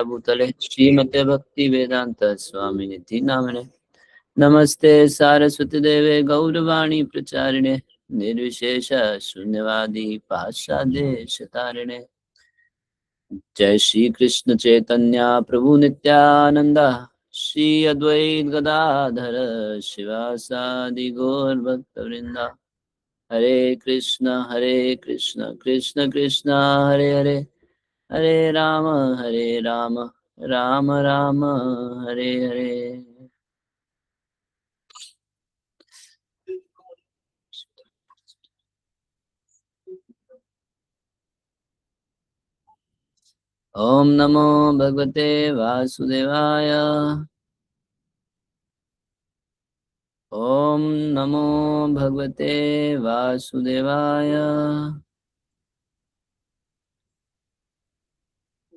भूतले श्रीमते भक्ति वेदांत स्वामी निधि नामने नमस्ते सारस्वती देवे गौरवाणी प्रचारिणे निर्विशेष शून्यवादी पाशादेशतारिणे। जय श्री कृष्ण चैतन्य प्रभु नित्यानंद श्री अद्वैत गदाधर शिवासादि गौर भक्त वृंदा। हरे कृष्ण कृष्ण कृष्ण हरे हरे, हरे राम राम राम हरे हरे। ओम नमो भगवते वासुदेवाय। ओम नमो भगवते वासुदेवाय।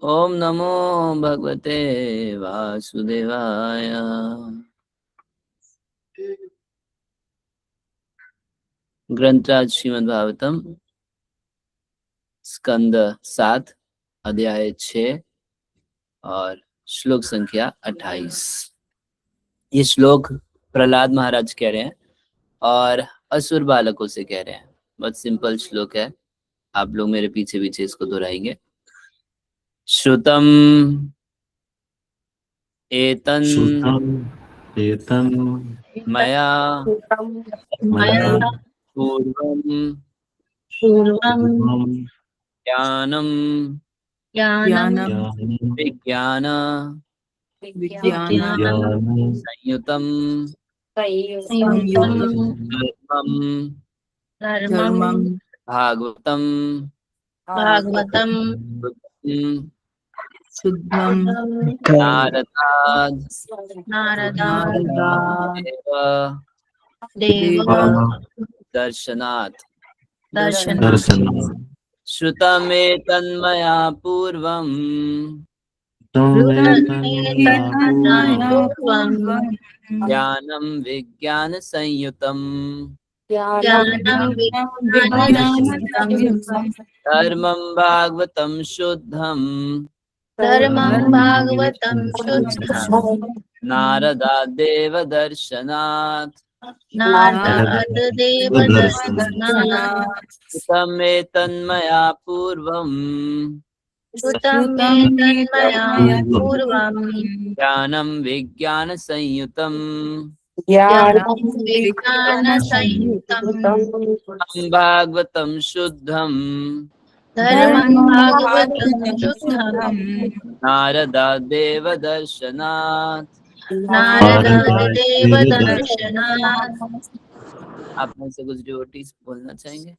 ओम नमो भगवते वासुदेवाय। ग्रंथराज श्रीमद् भागवतम स्कंद 7 अध्याय 6 और श्लोक संख्या 28। ये श्लोक प्रहलाद महाराज कह रहे हैं और असुर बालकों से कह रहे हैं। बहुत सिंपल श्लोक है, आप लोग मेरे पीछे पीछे इसको दोहराएंगे। श्रुतम एतन मया पूर्वम ज्ञानम विज्ञान संयुतम धर्मम भागवतम शुद्धम नारदाद दर्शनात्। श्रुतमेतन्मया पूर्वं ज्ञानं विज्ञान संयुतम् धर्मं भागवतं शुद्धम् नारदादेव दर्शनात्। श्रुतमेतन्मया पूर्वम् ज्ञानं विज्ञान संयुतम् भागवतं शुद्धम् नारदादेव दर्शनात्। आप में से कुछ डिवोटीज बोलना चाहेंगे?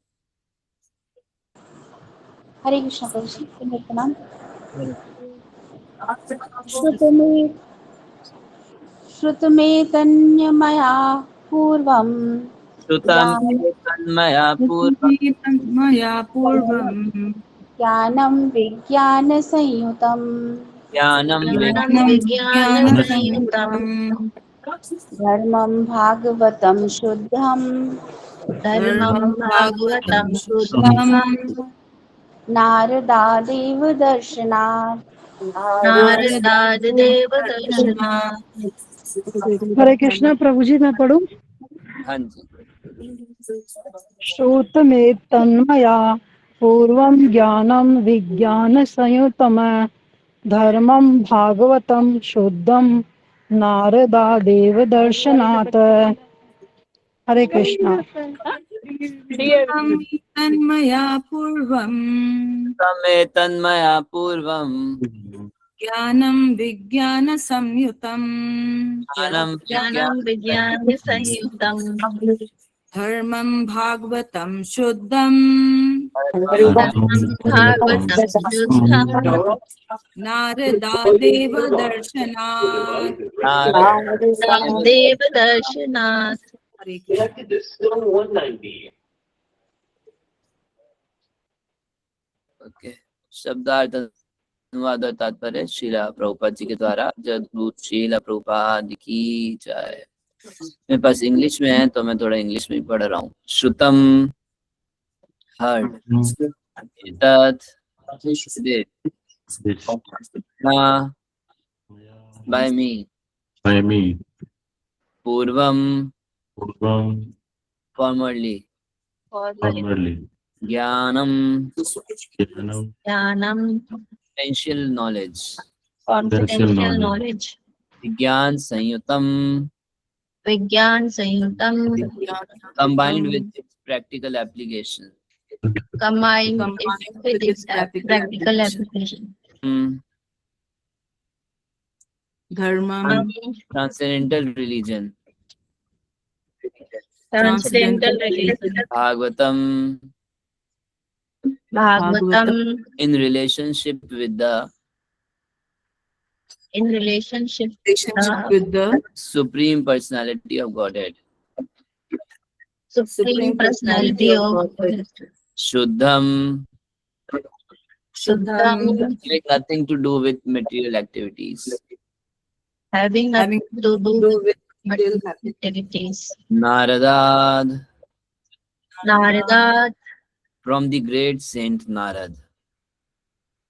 हरे कृष्ण प्रभु जी, प्रणाम। श्रुतमेतन्मया पूर्वं ज्ञानं विज्ञानसंयुतम् धर्मं भागवतं शुद्धम् नारदादेव दर्शनात्। हरे कृष्णा प्रभु जी, मैं पढ़ूं? हाँ जी। श्रुतमेतन्मया पूर्वं ज्ञानं विज्ञान संयुतम् धर्मं भागवतं शुद्धं नारदादेव दर्शनात्। हरे कृष्णा। तन्मया पूर्वं ज्ञानं विज्ञान संयुतम् धर्मं भागवतं शुद्धं नारदादेव दर्शनात्। ओके, शब्दार्थ अनुवाद और तात्पर्य श्रीला प्रभुपाद जी के द्वारा। जगद्गुरु श्रीला प्रभुपाद की जय। मेरे पास इंग्लिश में है तो मैं थोड़ा इंग्लिश में पढ़ रहा हूँ। श्रुतम heard, एतत् This by me. by me. Purvam, Purvam formerly. formerly. Jnanam, Jnanam Jnanam, potential knowledge. confidential knowledge. Vigyan Sanyutam, Vigyan Sanyutam, combined with its practical application. combined Combined with its practical application. Dharmam, Transcendental religion. Transcendental religion. Bhagavatam, Bhagavatam, in relationship with the in relationship relationship with the Supreme Personality of Godhead. Supreme Personality of God. Shuddham, Suddham, having nothing to do with material activities. having having nothing to do with with material material activities. Naradad, Narada, from the great Saint Narad.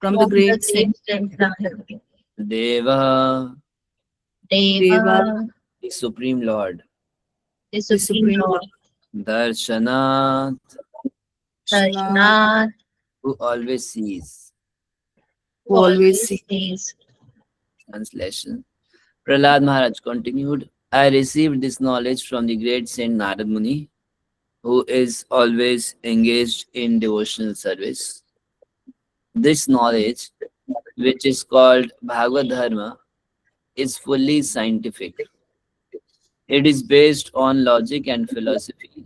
from the great saint saint Narada. Deva, Deva, the Supreme Lord. the Supreme Lord. Darshanat, Darshanath, who always sees. who always sees. sees. Translation. Prahlad Maharaj continued, I received this knowledge from the great Saint Narad Muni, who is always engaged in devotional service. This knowledge, which is called Bhagavad Dharma, is fully scientific. It is based on logic and philosophy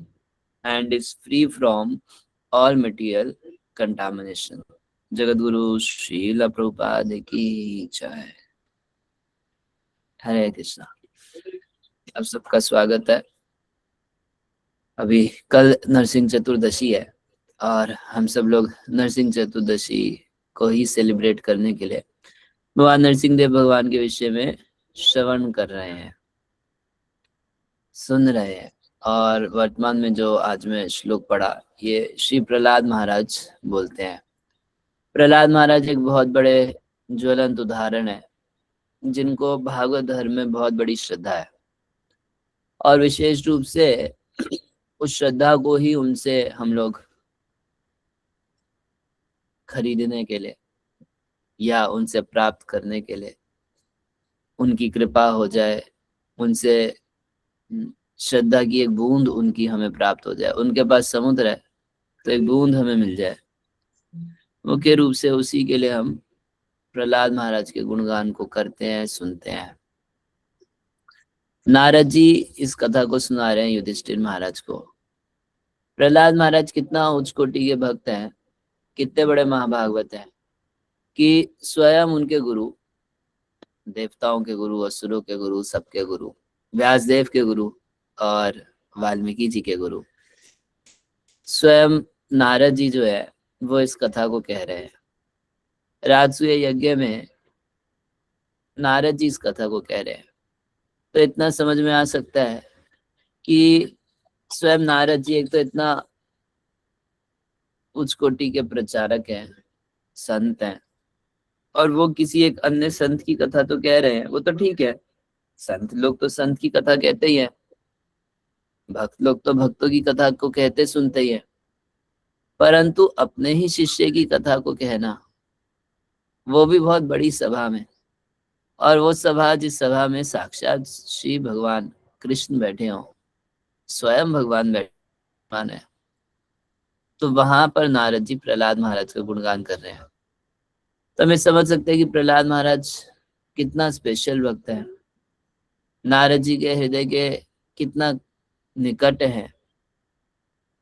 and is free from all material contamination. Jagadguru Srila Prabhupada की जय. हरे कृष्णा. आप सबका स्वागत है. अभी कल नरसिंह चतुर्दशी है और हम सब लोग नरसिंह चतुर्दशी को ही सेलिब्रेट करने के लिए भगवान नरसिंह देव भगवान के विषय में श्रवण कर रहे हैं, सुन रहे हैं. और वर्तमान में जो आज मैं श्लोक पढ़ा, ये श्री प्रहलाद महाराज बोलते हैं. प्रहलाद महाराज एक बहुत बड़े ज्वलंत उदाहरण है जिनको भागवत धर्म में बहुत बड़ी श्रद्धा है और विशेष रूप से उस श्रद्धा को ही उनसे हम लोग खरीदने के लिए या उनसे प्राप्त करने के लिए, उनकी कृपा हो जाए, उनसे श्रद्धा की एक बूंद उनकी हमें प्राप्त हो जाए. उनके पास समुद्र है तो एक बूंद हमें मिल जाए. मुख्य रूप से उसी के लिए हम प्रहलाद महाराज के गुणगान को करते हैं, सुनते हैं. नारद जी इस कथा को सुना रहे हैं युधिष्ठिर महाराज को. प्रहलाद महाराज कितना उच्च कोटि के भक्त हैं, कितने बड़े महाभागवत हैं कि स्वयं उनके गुरु, देवताओं के गुरु, असुरों के गुरु, सबके गुरु, व्यासदेव के गुरु और वाल्मीकि जी के गुरु, स्वयं नारद जी जो है वो इस कथा को कह रहे हैं. राजसूय यज्ञ में नारद जी इस कथा को कह रहे हैं. तो इतना समझ में आ सकता है कि स्वयं नारद जी एक तो इतना उच्च कोटि के प्रचारक हैं, संत हैं, और वो किसी एक अन्य संत की कथा तो कह रहे हैं. वो तो ठीक है, संत लोग तो संत की कथा कहते ही हैं, भक्त लोग तो भक्तों की कथा को कहते सुनते ही हैं, परंतु अपने ही शिष्य की कथा को कहना, वो भी बहुत बड़ी सभा में, और वो सभा जिस सभा में साक्षात श्री भगवान कृष्ण बैठे हों, स्वयं भगवान बैठे है, तो वहां पर नारद जी प्रहलाद महाराज का गुणगान कर रहे हैं. तो हमें समझ सकते हैं कि प्रहलाद महाराज कितना स्पेशल भक्त है, नारद जी के हृदय के कितना निकट है,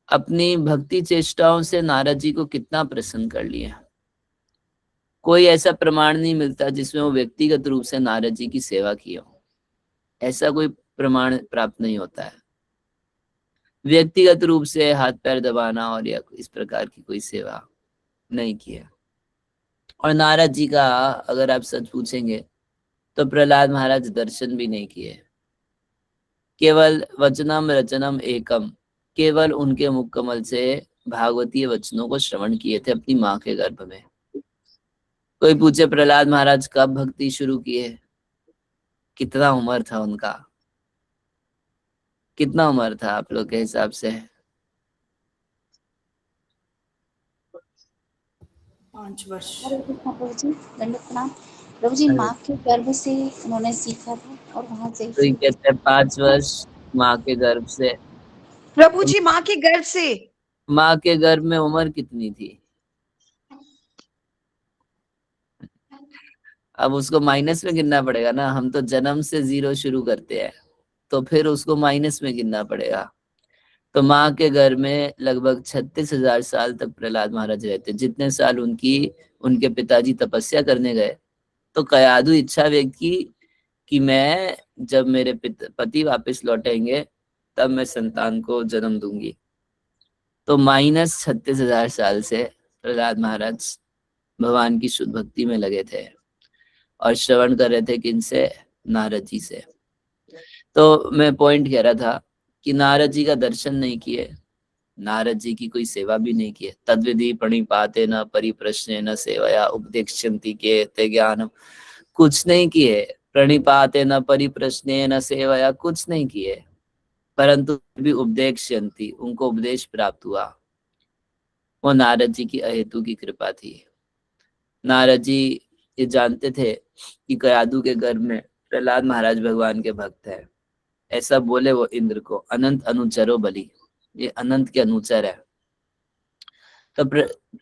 अपनी भक्ति चेष्टाओं से नारद जी को कितना प्रसन्न कर लिया. कोई ऐसा प्रमाण नहीं मिलता जिसमें वो व्यक्तिगत रूप से नारद जी की सेवा की हो. ऐसा कोई प्रमाण प्राप्त नहीं होता है. व्यक्तिगत रूप से हाथ पैर दबाना और या इस प्रकार की कोई सेवा नहीं की है. और नारद जी का अगर आप सच पूछेंगे तो प्रहलाद महाराज दर्शन भी नहीं किए. केवल वचनम रचनम एकम, केवल उनके मुख कमल से भागवतीय वचनों को श्रवण किए थे अपनी माँ के गर्भ में. कोई पूछे प्रहलाद महाराज कब भक्ति शुरू किए, कितना उम्र था उनका, कितना उम्र था आप लोग के हिसाब से? 5 वर्ष। हरे कृष्णा प्रभु जी, दंडवत प्रणाम। प्रभु जी, माँ के गर्भ से उन्होंने सीखा था और वहां से कोई कहते हैं 5 वर्ष माँ के गर्भ से। प्रभु जी माँ के गर्भ से। माँ के गर्भ में उम्र कितनी थी? अब उसको माइनस में गिनना पड़ेगा ना, हम तो जन्म से 0 शुरू करते हैं, तो फिर उसको माइनस में गिनना पड़ेगा। तो माँ के घर में लगभग 36,000 साल तक प्रहलाद महाराज रहते। जितने साल उनके पिताजी तपस्या करने गए, तो कयादु इच्छा व्यक्त की कि मैं जब मेरे पति वापस लौटेंगे तब मैं संतान को जन्म दूंगी। तो माइनस 36,000 साल से प्रहलाद महाराज भगवान की शुद्ध भक्ति में लगे थे और श्रवण कर रहे थे किनसे? नारद जी से। तो मैं पॉइंट कह रहा था कि नारद जी का दर्शन नहीं किए, नारद जी की कोई सेवा भी नहीं की। तद्विधि प्रणिपाते न परिप्रश्ने न सेवया उपदेक्षन्ति के ते ज्ञानम, कुछ नहीं किए। प्रणिपाते न परिप्रश्ने न सेवया, कुछ नहीं किए, परंतु भी उपदेक्षन्ति, उनको उपदेश प्राप्त हुआ। वो नारद जी की अहेतु की कृपा थी। नारद जी ये जानते थे कि कयादु के गर्भ में प्रहलाद महाराज भगवान के भक्त है। ऐसा बोले वो इंद्र को, अनंत अनुचरो बलि, ये अनंत के अनुचर है। तो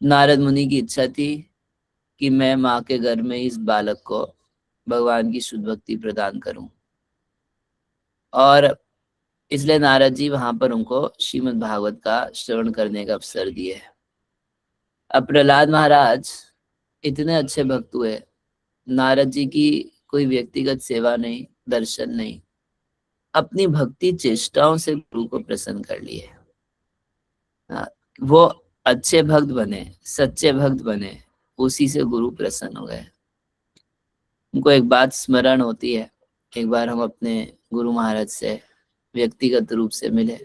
नारद मुनि की इच्छा थी कि मैं माँ के घर में इस बालक को भगवान की शुद्ध भक्ति प्रदान करूं, और इसलिए नारद जी वहां पर उनको श्रीमद् भागवत का श्रवण करने का अवसर दिए। अब प्रहलाद महाराज इतने अच्छे भक्त हुए, नारद जी की कोई व्यक्तिगत सेवा नहीं, दर्शन नहीं, अपनी भक्ति चेष्टाओं से गुरु को प्रसन्न कर लिए। वो अच्छे भक्त बने, सच्चे भक्त बने, उसी से गुरु प्रसन्न हो गए। उनको एक बात स्मरण होती है, एक बार हम अपने गुरु महाराज से व्यक्तिगत रूप से मिले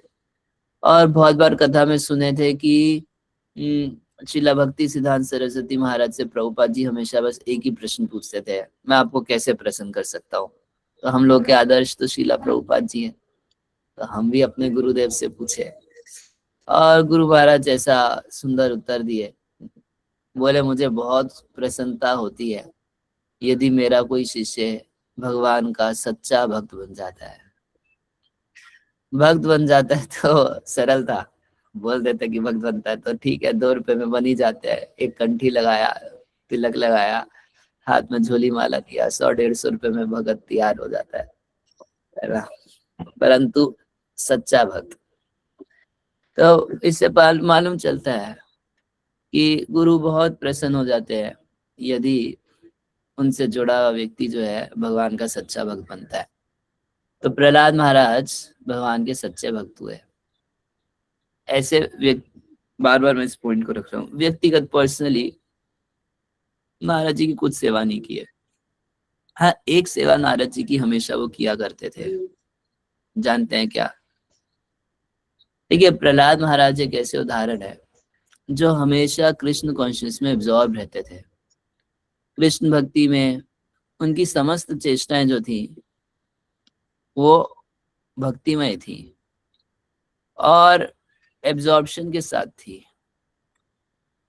और बहुत बार कथा में सुने थे कि श्रीला भक्ति सिद्धांत सरस्वती महाराज से प्रभुपाद जी हमेशा बस एक ही प्रश्न पूछते थे, मैं आपको कैसे प्रसन्न कर सकता हूँ। तो हम लोग के आदर्श तो श्रीला प्रभुपाद जी हैं, तो हम भी अपने गुरुदेव से पूछे और गुरु महाराज ऐसा सुंदर उत्तर दिए, बोले मुझे बहुत प्रसन्नता होती है यदि मेरा कोई शिष्य भगवान का सच्चा भक्त बन जाता है। भक्त बन जाता है तो सरल था, बोल देते कि भक्त बनता है तो ठीक है, 2 रुपए में बन ही जाते हैं। एक कंठी लगाया, तिलक लगाया, हाथ में झोली माला किया, 100-150 रुपए में भगत तैयार हो जाता है ना। परंतु सच्चा भक्त, तो इससे मालूम चलता है कि गुरु बहुत प्रसन्न हो जाते हैं यदि उनसे जुड़ा हुआ व्यक्ति जो है भगवान का सच्चा भक्त बनता है। तो प्रहलाद महाराज भगवान के सच्चे भक्त हुए। ऐसे बार बार मैं इस पॉइंट को रख रहा हूँ, व्यक्तिगत पर्सनली नारद जी की कुछ सेवा नहीं की है। हाँ, एक सेवा नारद जी की हमेशा वो किया करते थे, जानते हैं क्या? देखिए, प्रहलाद महाराज एक ऐसे उदाहरण है जो हमेशा कृष्ण कॉन्शियस में एब्जॉर्ब रहते थे। कृष्ण भक्ति में उनकी समस्त चेष्टाएं जो थी वो भक्तिमय थी और एब्जॉर्प्शन के साथ थी।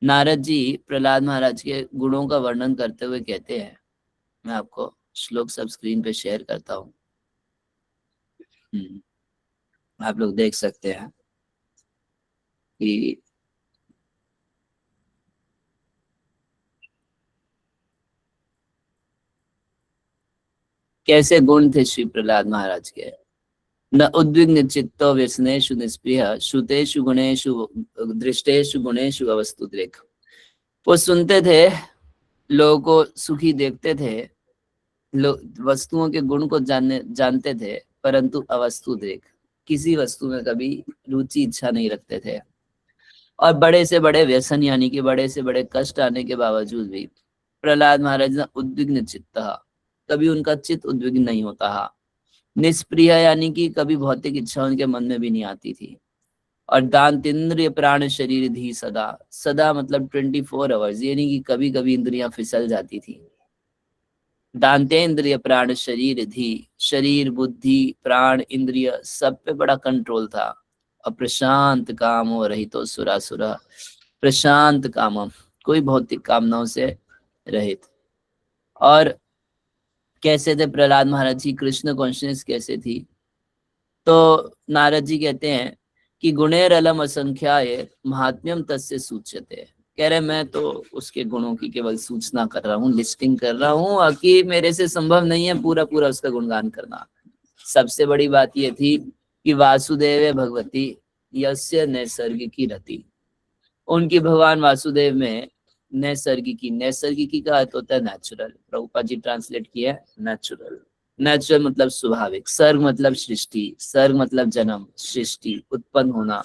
नारद जी प्रहलाद महाराज के गुणों का वर्णन करते हुए कहते हैं, मैं आपको श्लोक सब स्क्रीन पे शेयर करता हूँ, आप लोग देख सकते हैं कि कैसे गुण थे श्री प्रहलाद महाराज के। न उद्विग्न चित्तो व्यसनेषु निस्पृह श्रुतेषु गुणेषु दृष्टेषु गुणेषु अवस्तु दृक्। वो सुनते थे, लोगों को सुखी देखते थे, वस्तुओं के गुण को जानते थे, परंतु अवस्तु दृक्, किसी वस्तु में कभी रुचि इच्छा नहीं रखते थे। और बड़े से बड़े व्यसन यानी कि बड़े से बड़े कष्ट आने के बावजूद भी प्रहलाद महाराज ने उद्विग्न चित्त, कभी उनका चित्त उद्विग्न नहीं होता। निष्प्रिय यानी कि कभी भौतिक इच्छा उनके मन में भी नहीं आती थी। और दांत इंद्रिय प्राण शरीर धी सदा, सदा मतलब 24 आवर्स, ये नहीं कि कभी कभी इंद्रियां फिसल जाती थी। दांतेन्द्रिय प्राण शरीर धी, शरीर बुद्धि प्राण इंद्रिय सब पे बड़ा कंट्रोल था। और प्रशांत कामो रहितो सुरासुरा, प्रशांत कामम, कोई भौतिक कामनाओं से रहित। और कैसे थे प्रहलाद महाराज जी, कृष्ण कॉन्शियस कैसे थी? तो नारद जी कहते हैं कि गुणेर अलम असंख्याय महात्म्यम तस्य सूच्यते, कह रहे मैं तो उसके गुणों की केवल सूचना कर रहा हूँ, लिस्टिंग कर रहा हूँ, और कि मेरे से संभव नहीं है पूरा पूरा उसका गुणगान करना। सबसे बड़ी बात ये थी कि वासुदेव भगवती यस्य नैसर्गिकी रति, उनकी भगवान वासुदेव में नैसर्गिकी, नैसर्गिकी का अर्थ होता है नेचुरल, प्रभुपाद जी ट्रांसलेट किया है नेचुरल। नेचुरल मतलब स्वाभाविक, सर्ग मतलब सृष्टि, सर्ग मतलब जन्म, सृष्टि उत्पन्न होना,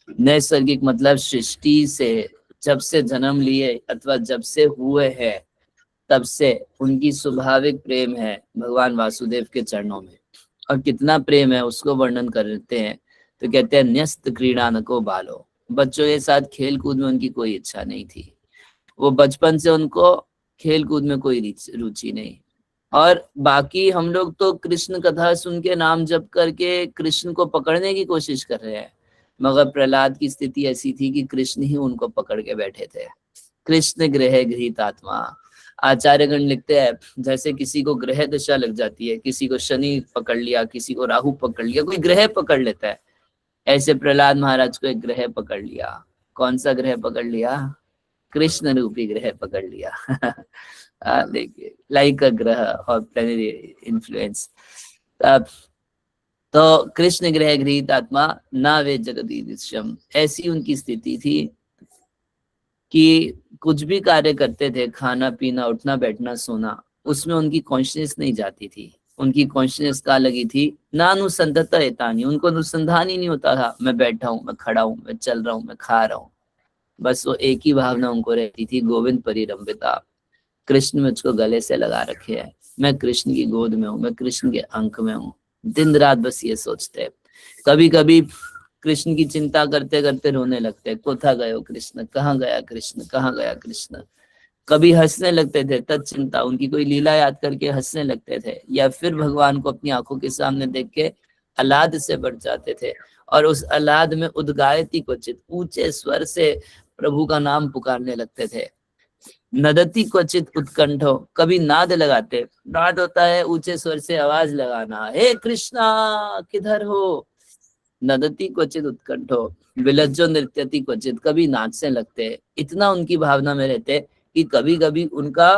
नैसर्गिक मतलब सृष्टि से जब से जन्म लिए अथवा जब से हुए हैं तब से उनकी स्वाभाविक प्रेम है भगवान वासुदेव के चरणों में। और कितना प्रेम है उसको वर्णन करते हैं तो कहते हैं न्यस्त क्रीड़ानको बालो, बच्चों के साथ खेल कूद में उनकी कोई इच्छा नहीं थी, वो बचपन से उनको खेल कूद में कोई रुचि नहीं। और बाकी हम लोग तो कृष्ण कथा सुन के नाम जप करके कृष्ण को पकड़ने की कोशिश कर रहे हैं, मगर प्रहलाद की स्थिति ऐसी थी कि कृष्ण ही उनको पकड़ के बैठे थे। कृष्ण ग्रह गृहीत आत्मा, आचार्यगण लिखते हैं जैसे किसी को ग्रह दशा लग जाती है, किसी को शनि पकड़ लिया, किसी को राहु पकड़ लिया, कोई ग्रह पकड़ लेता है, ऐसे प्रहलाद महाराज को एक ग्रह पकड़ लिया। कौन सा ग्रह पकड़ लिया? कृष्ण रूपी ग्रह पकड़ लिया। देखिए लाइक अ ग्रह और प्लैनेटरी इन्फ्लुएंस। तो कृष्ण ग्रह गृहीत आत्मा ना वे जगदीशम, ऐसी उनकी स्थिति थी कि कुछ भी कार्य करते थे, खाना पीना उठना बैठना सोना, उसमें उनकी कॉन्शियस नहीं जाती थी। उनकी कॉन्शियस कहाँ लगी थी? ना अनुसंधता एतानी, उनको अनुसंधान ही नहीं होता था मैं बैठा हूँ, मैं खड़ा हूँ, मैं चल रहा हूँ, मैं खा रहा हूँ, बस वो एक ही भावना उनको रहती थी, गोविंद परिरंभिता, कृष्ण मुझको गले से लगा रखे है, मैं कृष्ण की गोद में हूँ, मैं कृष्ण के अंक में हूँ, दिन रात बस ये सोचते हैं। कभी कभी कृष्ण की चिंता करते करते रोने लगते, कोथा गयो कृष्ण, कहाँ गया कृष्ण, कहाँ गया कृष्ण। कभी हंसने लगते थे, तत्चिंता, उनकी कोई लीला याद करके हंसने लगते थे, या फिर भगवान को अपनी आंखों के सामने देख के आह्लाद से बढ़ जाते थे, और उस आह्लाद में उद्गायती क्वचित, ऊंचे स्वर से प्रभु का नाम पुकारने लगते थे। नदती क्वचित उत्कंठो, कभी नाद लगाते, नाद होता है ऊंचे स्वर से आवाज लगाना, हे कृष्णा किधर हो। नदती क्वचित उत्कंठो विलज्जो नृत्यति क्वचित, कभी नाचने लगते, इतना उनकी भावना में रहते कि कभी कभी उनका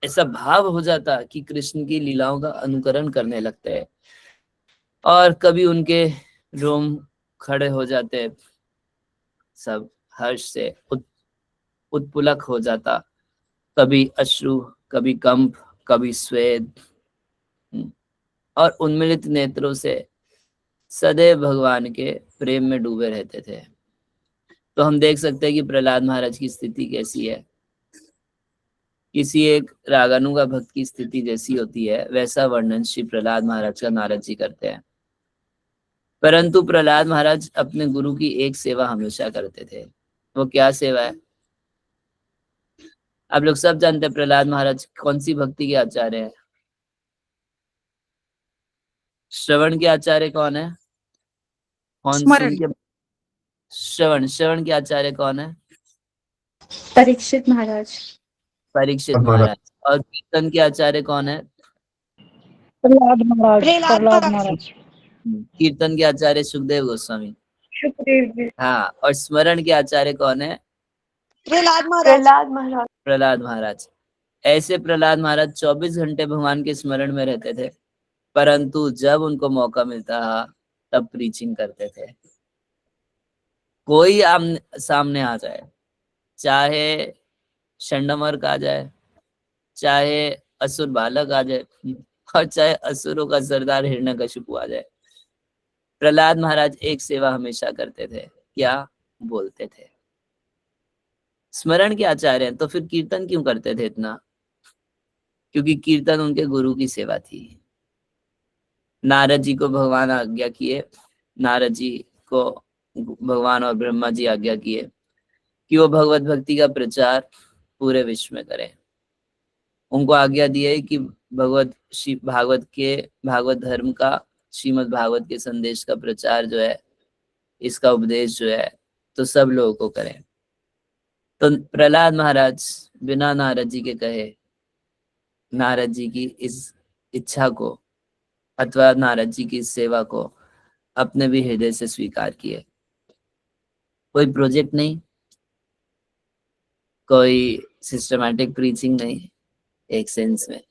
ऐसा भाव हो जाता कि कृष्ण की लीलाओं का अनुकरण करने लगते हैं, और कभी उनके रोम खड़े हो जाते, सब हर्ष से उत्पुलक हो जाता, कभी अश्रु, कभी कंप, कभी स्वेद, और उन्मिलित नेत्रों से सदैव भगवान के प्रेम में डूबे रहते थे। तो हम देख सकते हैं कि प्रहलाद महाराज की स्थिति कैसी है। किसी एक रागानुगा भक्त की स्थिति जैसी होती है वैसा वर्णन श्री प्रहलाद महाराज का नारद जी करते हैं। परंतु प्रहलाद महाराज अपने गुरु की एक सेवा हमेशा करते थे। वो क्या सेवा है? आप लोग सब जानते हैं प्रहलाद महाराज कौन सी भक्ति के आचार्य हैं? श्रवण के आचार्य कौन है? कौन सुन के? श्रवण के आचार्य कौन है? परीक्षित महाराज। परीक्षित महाराज। और कीर्तन के आचार्य कौन है? प्रहलाद महाराज। प्रहलाद महाराज। कीर्तन के आचार्य सुखदेव गोस्वामी। सुखदेव जी। हाँ, और स्मरण के आचार्य कौन है? प्रहलाद महाराज। प्रहलाद महाराज। ऐसे प्रहलाद महाराज 24 घंटे भगवान के स्मरण में रहते थे, परंतु जब उनको मौका मिलता तब प्रीचिंग करते थे। कोई सामने आ जाए, चाहे षंडमर्क आ जाए, चाहे असुर बालक आ जाए, और चाहे असुरों का सरदार हिरण्यकशिपु आ जाए, प्रहलाद महाराज एक सेवा हमेशा करते थे। क्या बोलते थे? स्मरण के आचार्य हैं तो फिर कीर्तन क्यों करते थे इतना? क्योंकि कीर्तन उनके गुरु की सेवा थी। नारद जी को भगवान आज्ञा किए, नारद जी को भगवान और ब्रह्मा जी आज्ञा किए कि वो भगवत भक्ति का प्रचार पूरे विश्व में करें। उनको आज्ञा दी है कि भागवत धर्म का, श्रीमद् भागवत के संदेश का प्रचार जो है, इसका उपदेश जो है, तो सब लोगों को करें। तो प्रहलाद महाराज बिना नारद जी के कहे नारद जी की इस इच्छा को अथवा नारद जी की इस सेवा को अपने भी हृदय से स्वीकार किए। कोई प्रोजेक्ट नहीं, कोई सिस्टमैटिक प्रीचिंग नहीं, एक सेंस में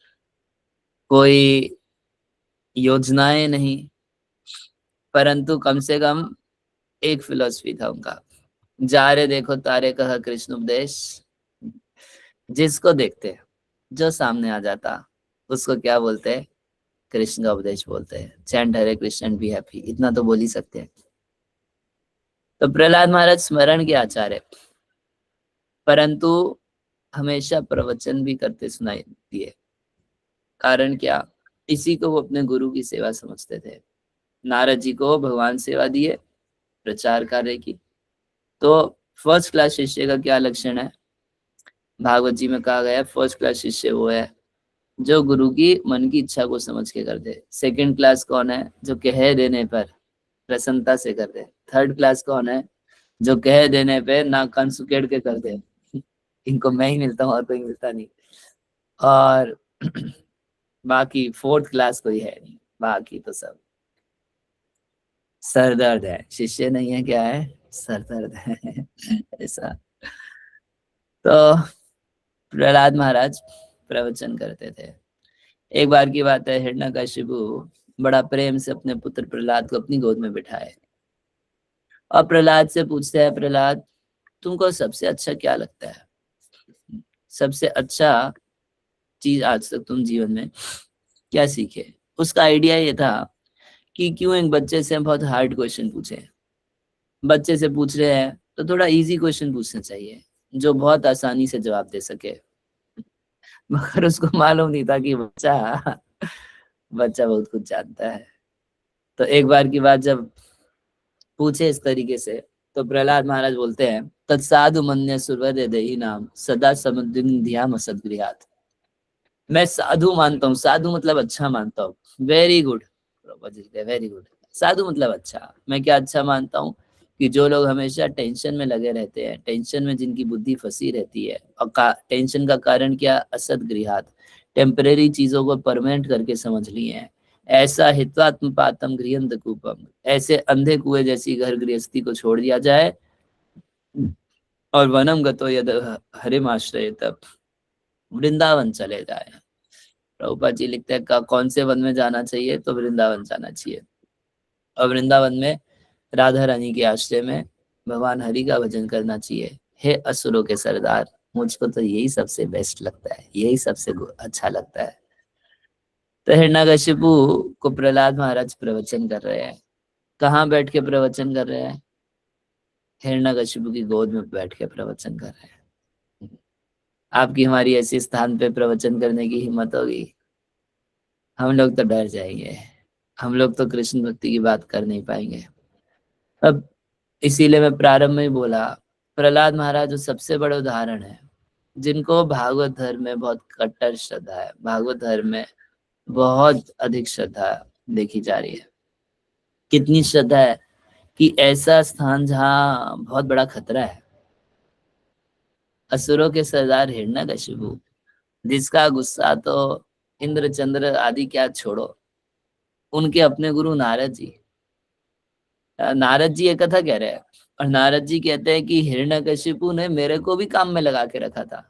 कोई योजनाएं नहीं, परंतु कम से कम एक फिलॉसफी था उनका, जा रे देखो तारे कह कृष्ण उपदेश। जिसको देखते, जो सामने आ जाता, उसको क्या बोलते हैं? कृष्ण का उपदेश बोलते हैं। Chant Hare Krishna and be happy, इतना तो बोल ही सकते हैं। तो प्रहलाद महाराज स्मरण के आचार्य, परंतु हमेशा प्रवचन भी करते सुनाई दिए। कारण क्या? इसी को वो अपने गुरु की सेवा समझते थे। नारद जी को भगवान सेवा दिए प्रचार कार्य की। तो फर्स्ट क्लास शिष्य का क्या लक्षण है? भागवत जी में कहा गया है फर्स्ट क्लास शिष्य वो है जो गुरु की मन की इच्छा को समझ के कर दे। सेकंड क्लास कौन है? जो कह देने पर प्रसन्नता से कर दे। थर्ड क्लास कौन है? जो कह देने पे नाक कान सुकेड़ के कर दे। इनको मैं ही मिलता हूँ और कोई मिलता नहीं। और बाकी फोर्थ क्लास कोई है नहीं, बाकी तो सब सरदर्द है। शिष्य नहीं है, क्या है? सरदर्द है। ऐसा। तो प्रहलाद महाराज प्रवचन करते थे। एक बार की बात है, हिरण्यकशिपु बड़ा प्रेम से अपने पुत्र प्रहलाद को अपनी गोद में बिठाए और प्रहलाद से पूछते हैं, प्रहलाद तुमको सबसे अच्छा क्या लगता है? सबसे अच्छा चीज आज तक तुम जीवन में क्या सीखे? उसका आइडिया ये था कि क्यों एक बच्चे से बहुत हार्ड क्वेश्चन पूछे। बच्चे से पूछ रहे हैं तो थोड़ा इजी क्वेश्चन पूछना चाहिए जो बहुत आसानी से जवाब दे सके। मगर उसको मालूम नहीं था कि बच्चा बहुत कुछ जानता है। तो एक बार की बात जब पूछे इस तरीके से, तो प्रहलाद महाराज बोलते हैं, तत्साधु मन्य सुरवरे देहि नाम सदा समुद्रिन ध्याम सद्गृहात। मैं साधु मानता हूँ, साधु मतलब अच्छा मानता हूँ। Very good, very good. साधु मतलब अच्छा। मैं क्या अच्छा मानता हूँ कि जो लोग हमेशा टेंशन में लगे रहते हैं, टेंशन में जिनकी बुद्धि फंसी रहती है, और टेंशन का कारण क्या? असद्गृहात, टेम्परेरी चीजों को परमानेंट करके समझ लिए हैं। ऐसा हित्वात्म पातम गृहंत कूपम, ऐसे अंधे कुएं जैसी घर गृहस्थी को छोड़ दिया जाए और वनम गतो यद हरिमाश्रय, तब वृंदावन चले जाए। प्रभुपाद जी लिखते हैं कौन से वन में जाना चाहिए? तो वृंदावन जाना चाहिए। और वृंदावन में राधा रानी के आश्रय में भगवान हरि का भजन करना चाहिए। हे असुरों के सरदार, मुझको तो यही सबसे बेस्ट लगता है, यही सबसे अच्छा लगता है। तो हिरण्यकशिपु को प्रहलाद महाराज प्रवचन कर रहे हैं। कहाँ बैठ के प्रवचन कर रहे हैं? हिरण्यकशिपु की गोद में बैठ के प्रवचन कर रहे हैं। आपकी हमारी ऐसे स्थान पे प्रवचन करने की हिम्मत होगी? हम लोग तो डर जाएंगे, हम लोग तो कृष्ण भक्ति की बात कर नहीं पाएंगे। अब इसीलिए मैं प्रारंभ में ही बोला, प्रहलाद महाराज जो सबसे बड़े उदाहरण है जिनको भागवत धर्म में बहुत कट्टर श्रद्धा है, भागवत धर्म में बहुत अधिक श्रद्धा देखी जा रही है। कितनी श्रद्धा है कि ऐसा स्थान जहाँ बहुत बड़ा खतरा है, असुरों के सरदार हिरण्यकशिपु, जिसका गुस्सा तो इंद्र चंद्र आदि क्या छोड़ो, उनके अपने गुरु नारद जी ये कथा कह रहे हैं। और नारद जी कहते हैं कि हिरण्यकशिपु ने मेरे को भी काम में लगा के रखा था,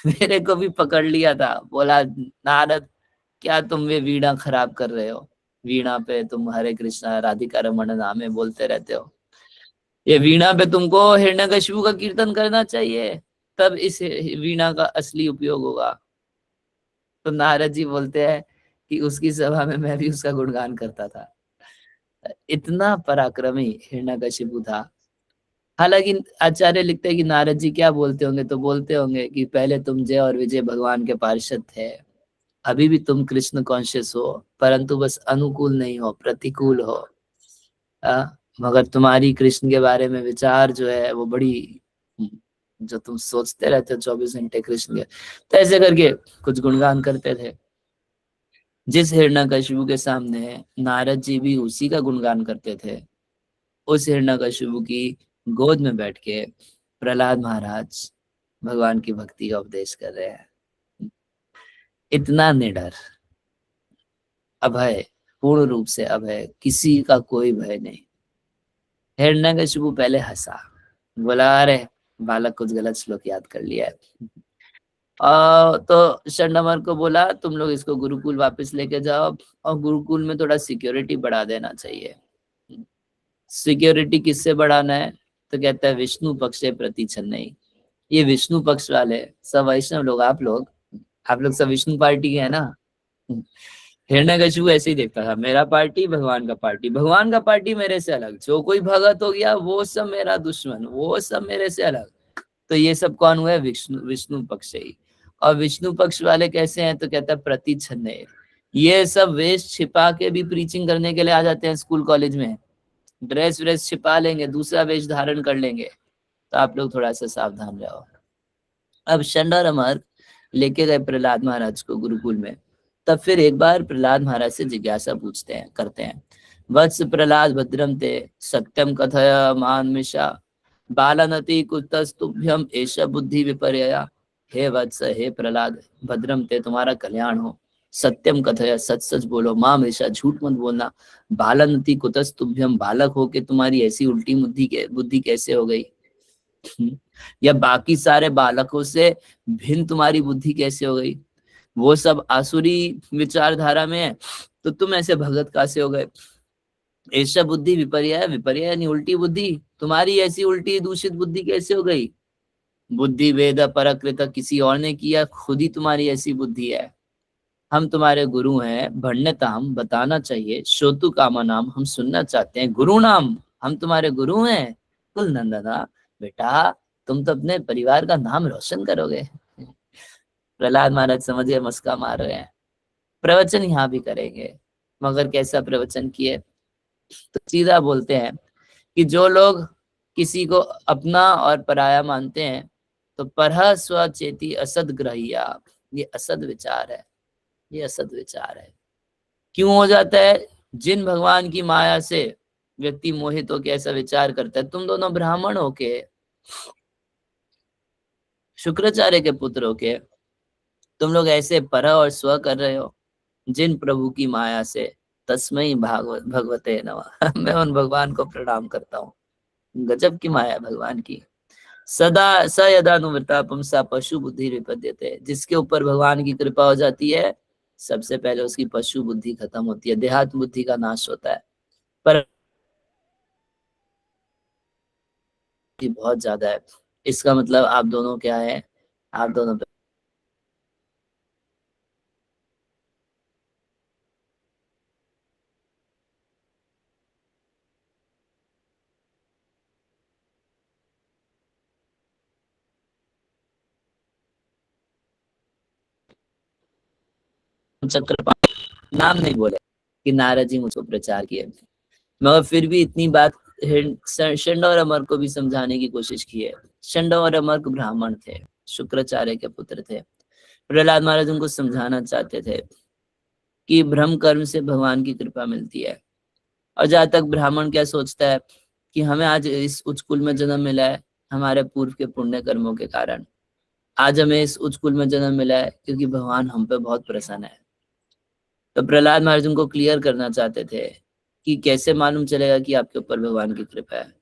मेरे को भी पकड़ लिया था। बोला, नारद क्या तुम वे वीणा खराब कर रहे हो? वीणा पे तुम हरे कृष्णा राधिका रमण नामे बोलते रहते हो, ये वीणा पे तुमको हिरण्यकशिपु का कीर्तन करना चाहिए, तब इस वीणा का असली उपयोग होगा। तो नारद जी बोलते हैं कि उसकी सभा में मैं भी उसका गुणगान करता था। इतना पराक्रमी हिरण्यकशिपु था। हालांकि आचार्य लिखते हैं कि नारद जी क्या बोलते होंगे, तो बोलते होंगे कि पहले तुम जय और विजय भगवान के पार्षद थे, अभी भी तुम कृष्ण कॉन्शियस हो, परंतु बस अनुकूल नहीं हो, प्रतिकूल हो। मगर तुम्हारी कृष्ण के बारे में विचार जो है वो बड़ी, जो तुम सोचते रहते हो 24 घंटे कृष्ण के, तो ऐसे करके कुछ गुणगान करते थे। जिस हिरण्यकशिपु के सामने नारद जी भी उसी का गुणगान करते थे, उस हिरण्यकशिपु की गोद में बैठ के प्रहलाद महाराज भगवान की भक्ति का उपदेश कर रहे हैं। इतना निडर, अभय, पूर्ण रूप से अभय, किसी का कोई भय नहीं। हिरण्यकशिपु पहले हंसा, बोला अरे बालक कुछ गलत श्लोक याद कर लिया है। तो शंडमर को बोला तुम लोग इसको गुरुकुल वापस लेके जाओ और गुरुकुल में थोड़ा सिक्योरिटी बढ़ा देना चाहिए। सिक्योरिटी किससे बढ़ाना है? तो कहता है विष्णु पक्ष प्रति छन्नई। ये विष्णु पक्ष वाले सब वैष्णव लोग, आप लोग सब विष्णु पार्टी के है ना। हिरण्यकशिपु ऐसे ही देखता था, मेरा पार्टी भगवान का पार्टी, भगवान का पार्टी मेरे से अलग, जो कोई भगत हो गया वो सब मेरा दुश्मन, वो सब मेरे से अलग। तो ये सब कौन हुआ? विष्णु पक्ष ही। और विष्णु पक्ष वाले कैसे हैं? तो कहता है प्रति छन्नई। ये सब वेश छिपा के भी प्रीचिंग करने के लिए आ जाते हैं स्कूल कॉलेज में, ड्रेस व्रेस छिपा लेंगे, दूसरा वेश धारण कर लेंगे। तो आप लोग थोड़ा सा सावधान रहो। अब षंड और अमर लेके गए प्रहलाद महाराज को गुरुकुल में। तब फिर एक बार प्रहलाद महाराज से जिज्ञासा करते हैं, वत्स प्रहलाद भद्रम ते सत्यम कथय मानमिषा बालनति कुतस्तुभ्यम एष बुद्धि विपर्यया। हे वत्स, हे प्रहलाद, भद्रम ते, तुम्हारा कल्याण हो, सत्यम कथय, सच सच बोलो, माम ईशा, झूठ मत बोलना, बालनति कुतस्तुभ्यम, बालक हो के तुम्हारी ऐसी उल्टी बुद्धि कैसे हो गई, या बाकी सारे बालकों से भिन्न तुम्हारी बुद्धि कैसे हो गई? वो सब आसुरी विचारधारा में है तो तुम ऐसे भगत कैसे हो गए? ऐसा बुद्धि विपर्य, विपर्य यानी उल्टी बुद्धि, तुम्हारी ऐसी उल्टी दूषित बुद्धि कैसे हो गई? बुद्धि वेद परकृत, किसी और ने किया, खुद ही तुम्हारी ऐसी बुद्धि है। हम तुम्हारे गुरु हैं, भण्यता हम बताना चाहिए, श्रोतु कामा नाम, हम सुनना चाहते हैं, गुरु नाम, हम तुम्हारे गुरु हैं। कुल नंदना, बेटा तुम तो अपने परिवार का नाम रोशन करोगे। प्रहलाद महाराज समझ गए, मस्का मार रहे हैं। प्रवचन यहाँ भी करेंगे, मगर कैसा प्रवचन किए? तो सीधा बोलते हैं कि जो लोग किसी को अपना और पराया मानते हैं तो परह स्वचेती असद ग्रहिया, ये असद विचार है, ये असद विचार है। क्यों हो जाता है? जिन भगवान की माया से व्यक्ति मोहित होके ऐसा विचार करता है। तुम दोनों ब्राह्मण होके, शुक्राचार्य के पुत्र होके तुम लोग ऐसे पर और स्व कर रहे हो, जिन प्रभु की माया से, तस्मै भगवते नमः। मैं उन भगवान को प्रणाम करता हूँ, गजब की माया भगवान की। सदा स यदानुवृता पुंसा पशु बुद्धि विपद्यते, जिसके ऊपर भगवान की कृपा हो जाती है सबसे पहले उसकी पशु बुद्धि खत्म होती है, देहात्म बुद्धि का नाश होता है। पर बहुत ज्यादा है, इसका मतलब आप दोनों क्या है? आप दोनों चक्रपाणी नाम नहीं बोले कि नारद जी मुझको प्रचार किए, मगर फिर भी इतनी बात षंड और अमर को भी समझाने की कोशिश की है। षंड और अमर ब्राह्मण थे, शुक्राचार्य के पुत्र थे। प्रहलाद महाराज उनको समझाना चाहते थे कि ब्रह्म कर्म से भगवान की कृपा मिलती है। और जहाँ तक ब्राह्मण क्या सोचता है कि हमें आज इस उच्च कुल में जन्म मिला है हमारे पूर्व के पुण्य कर्मों के कारण, आज हमें इस उच्च कुल में जन्म मिला है क्योंकि भगवान हम पे बहुत प्रसन्न है। तो प्रहलाद महाराज उनको क्लियर करना चाहते थे कि कैसे मालूम चलेगा कि आपके ऊपर भगवान की कृपा है?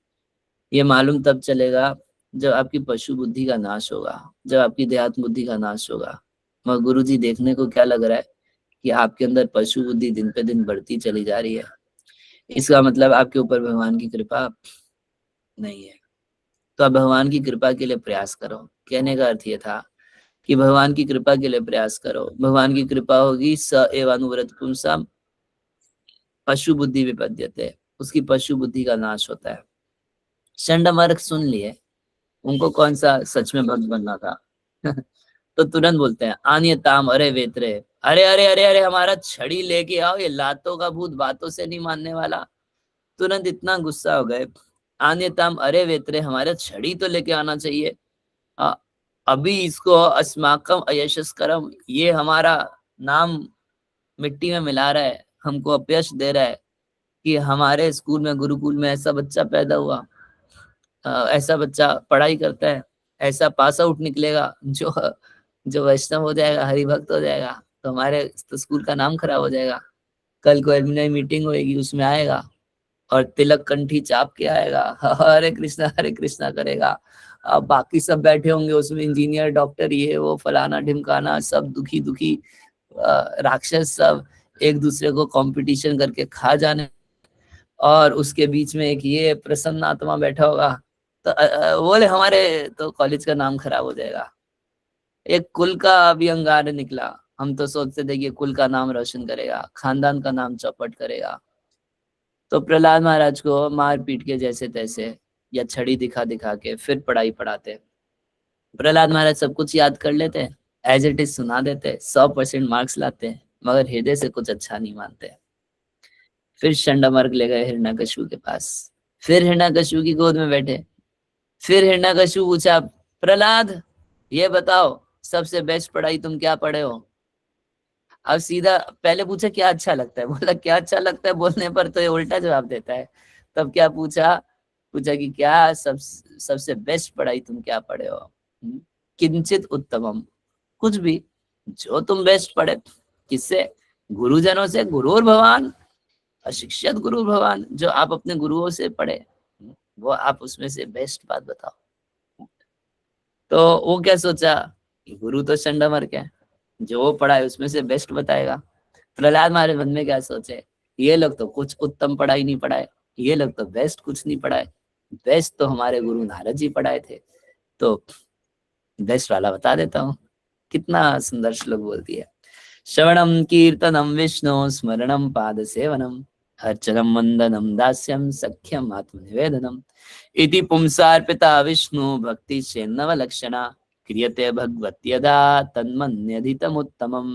ये मालूम तब चलेगा जब आपकी पशु बुद्धि का नाश होगा, जब आपकी देहात्म बुद्धि का नाश होगा। मगर गुरु जी देखने को क्या लग रहा है कि आपके अंदर पशु बुद्धि दिन पे दिन बढ़ती चली जा रही है, इसका मतलब आपके ऊपर भगवान की कृपा नहीं है। तो आप भगवान की कृपा के लिए प्रयास करो। कहने का अर्थ ये था कि भगवान की कृपा के लिए प्रयास करो, भगवान की कृपा होगी। स एवानुव्रत पुंसाम पशु बुद्धि विपद्यते, उसकी पशु बुद्धि का नाश होता है। षंडमार्ग सुन लिए, उनको कौन सा सच में भक्त बनना था। तो तुरंत बोलते हैं आनिय ताम, अरे वेतरे, अरे अरे अरे अरे हमारा छड़ी लेके आओ, ये लातों का भूत बातों से नहीं मानने वाला। तुरंत इतना गुस्सा हो गए, आन्यताम अरे वेत्रे, हमारे छड़ी तो लेके आना चाहिए, अभी इसको अस्माकम अयशस्करम, ये हमारा नाम मिट्टी में मिला रहा है, हमको अपयश दे रहा है कि हमारे स्कूल में गुरुकुल में ऐसा बच्चा पैदा हुआ, ऐसा बच्चा पढ़ाई करता है, ऐसा पास आउट निकलेगा जो जो वैष्णव हो जाएगा, हरिभक्त हो जाएगा, तो हमारे तो स्कूल का नाम खराब हो जाएगा। कल को एलुमनाई मीटिंग होएगी, उसमें आएगा और तिलक कंठी चाप के आएगा, हरे कृष्णा करेगा। अब बाकी सब बैठे होंगे उसमें, इंजीनियर, डॉक्टर, ये वो फलाना ढिमकाना, सब दुखी दुखी राक्षस, सब एक दूसरे को कंपटीशन करके खा जाने, और उसके बीच में एक ये प्रसन्न आत्मा बैठा होगा, तो बोले हमारे तो कॉलेज का नाम खराब हो जाएगा। एक कुल का अभी अंगार निकला, हम तो सोचते थे कि कुल का नाम रोशन करेगा, खानदान का नाम चौपट करेगा। तो प्रहलाद महाराज को मार पीट के जैसे तैसे या छड़ी दिखा दिखा के फिर पढ़ाई पढ़ाते। प्रहलाद महाराज सब कुछ याद कर लेते, एज इट इज सुना देते, 100% मार्क्स लाते, मगर हृदय से कुछ अच्छा नहीं मानते। फिर शंडामर्ग ले गए हिरण्यकशिपु के पास, फिर हिरण्यकशिपु की गोद में बैठे, फिर हिरण्यकशिपु पूछा, प्रहलाद ये बताओ सबसे बेस्ट पढ़ाई तुम क्या पढ़े हो? अब सीधा पहले पूछा क्या अच्छा लगता है, बोला क्या अच्छा लगता है बोलने पर तो ये उल्टा जवाब देता है। तब क्या पूछा कि क्या सबसे बेस्ट पढ़ाई तुम क्या पढ़े हो? किंचित उत्तमम, कुछ भी जो तुम बेस्ट पढ़े। किससे? गुरुजनों से। गुरुर भगवान अशिक्षित गुरु भगवान, जो आप अपने गुरुओं से पढ़े वो आप उसमें से बेस्ट बात बताओ। तो वो क्या सोचा, गुरु तो शंडामर्ग है, जो वो पढ़ा है उसमें से बेस्ट बताएगा। प्रहलाद महाराज मन में क्या सोचे, ये लोग तो कुछ उत्तम पढ़ाई नहीं पढ़ाए, ये लोग तो बेस्ट कुछ नहीं पढ़ाए, बेस्ट तो हमारे गुरु नारद जी पढ़ाए थे, तो बेस्ट वाला बता देता हूँ। कितना सुंदर श्लोक बोलती है, श्रवणम कीर्तनम विष्णु स्मरणम पाद सेवनम हर्चनम वंदनम दास्यम सख्यम आत्मनिवेदनम इति पुंसार्पिता विष्णु भक्ति चेन्नव लक्षणा क्रियते भगवत्यदा तन्मन्यधितम उत्तमम।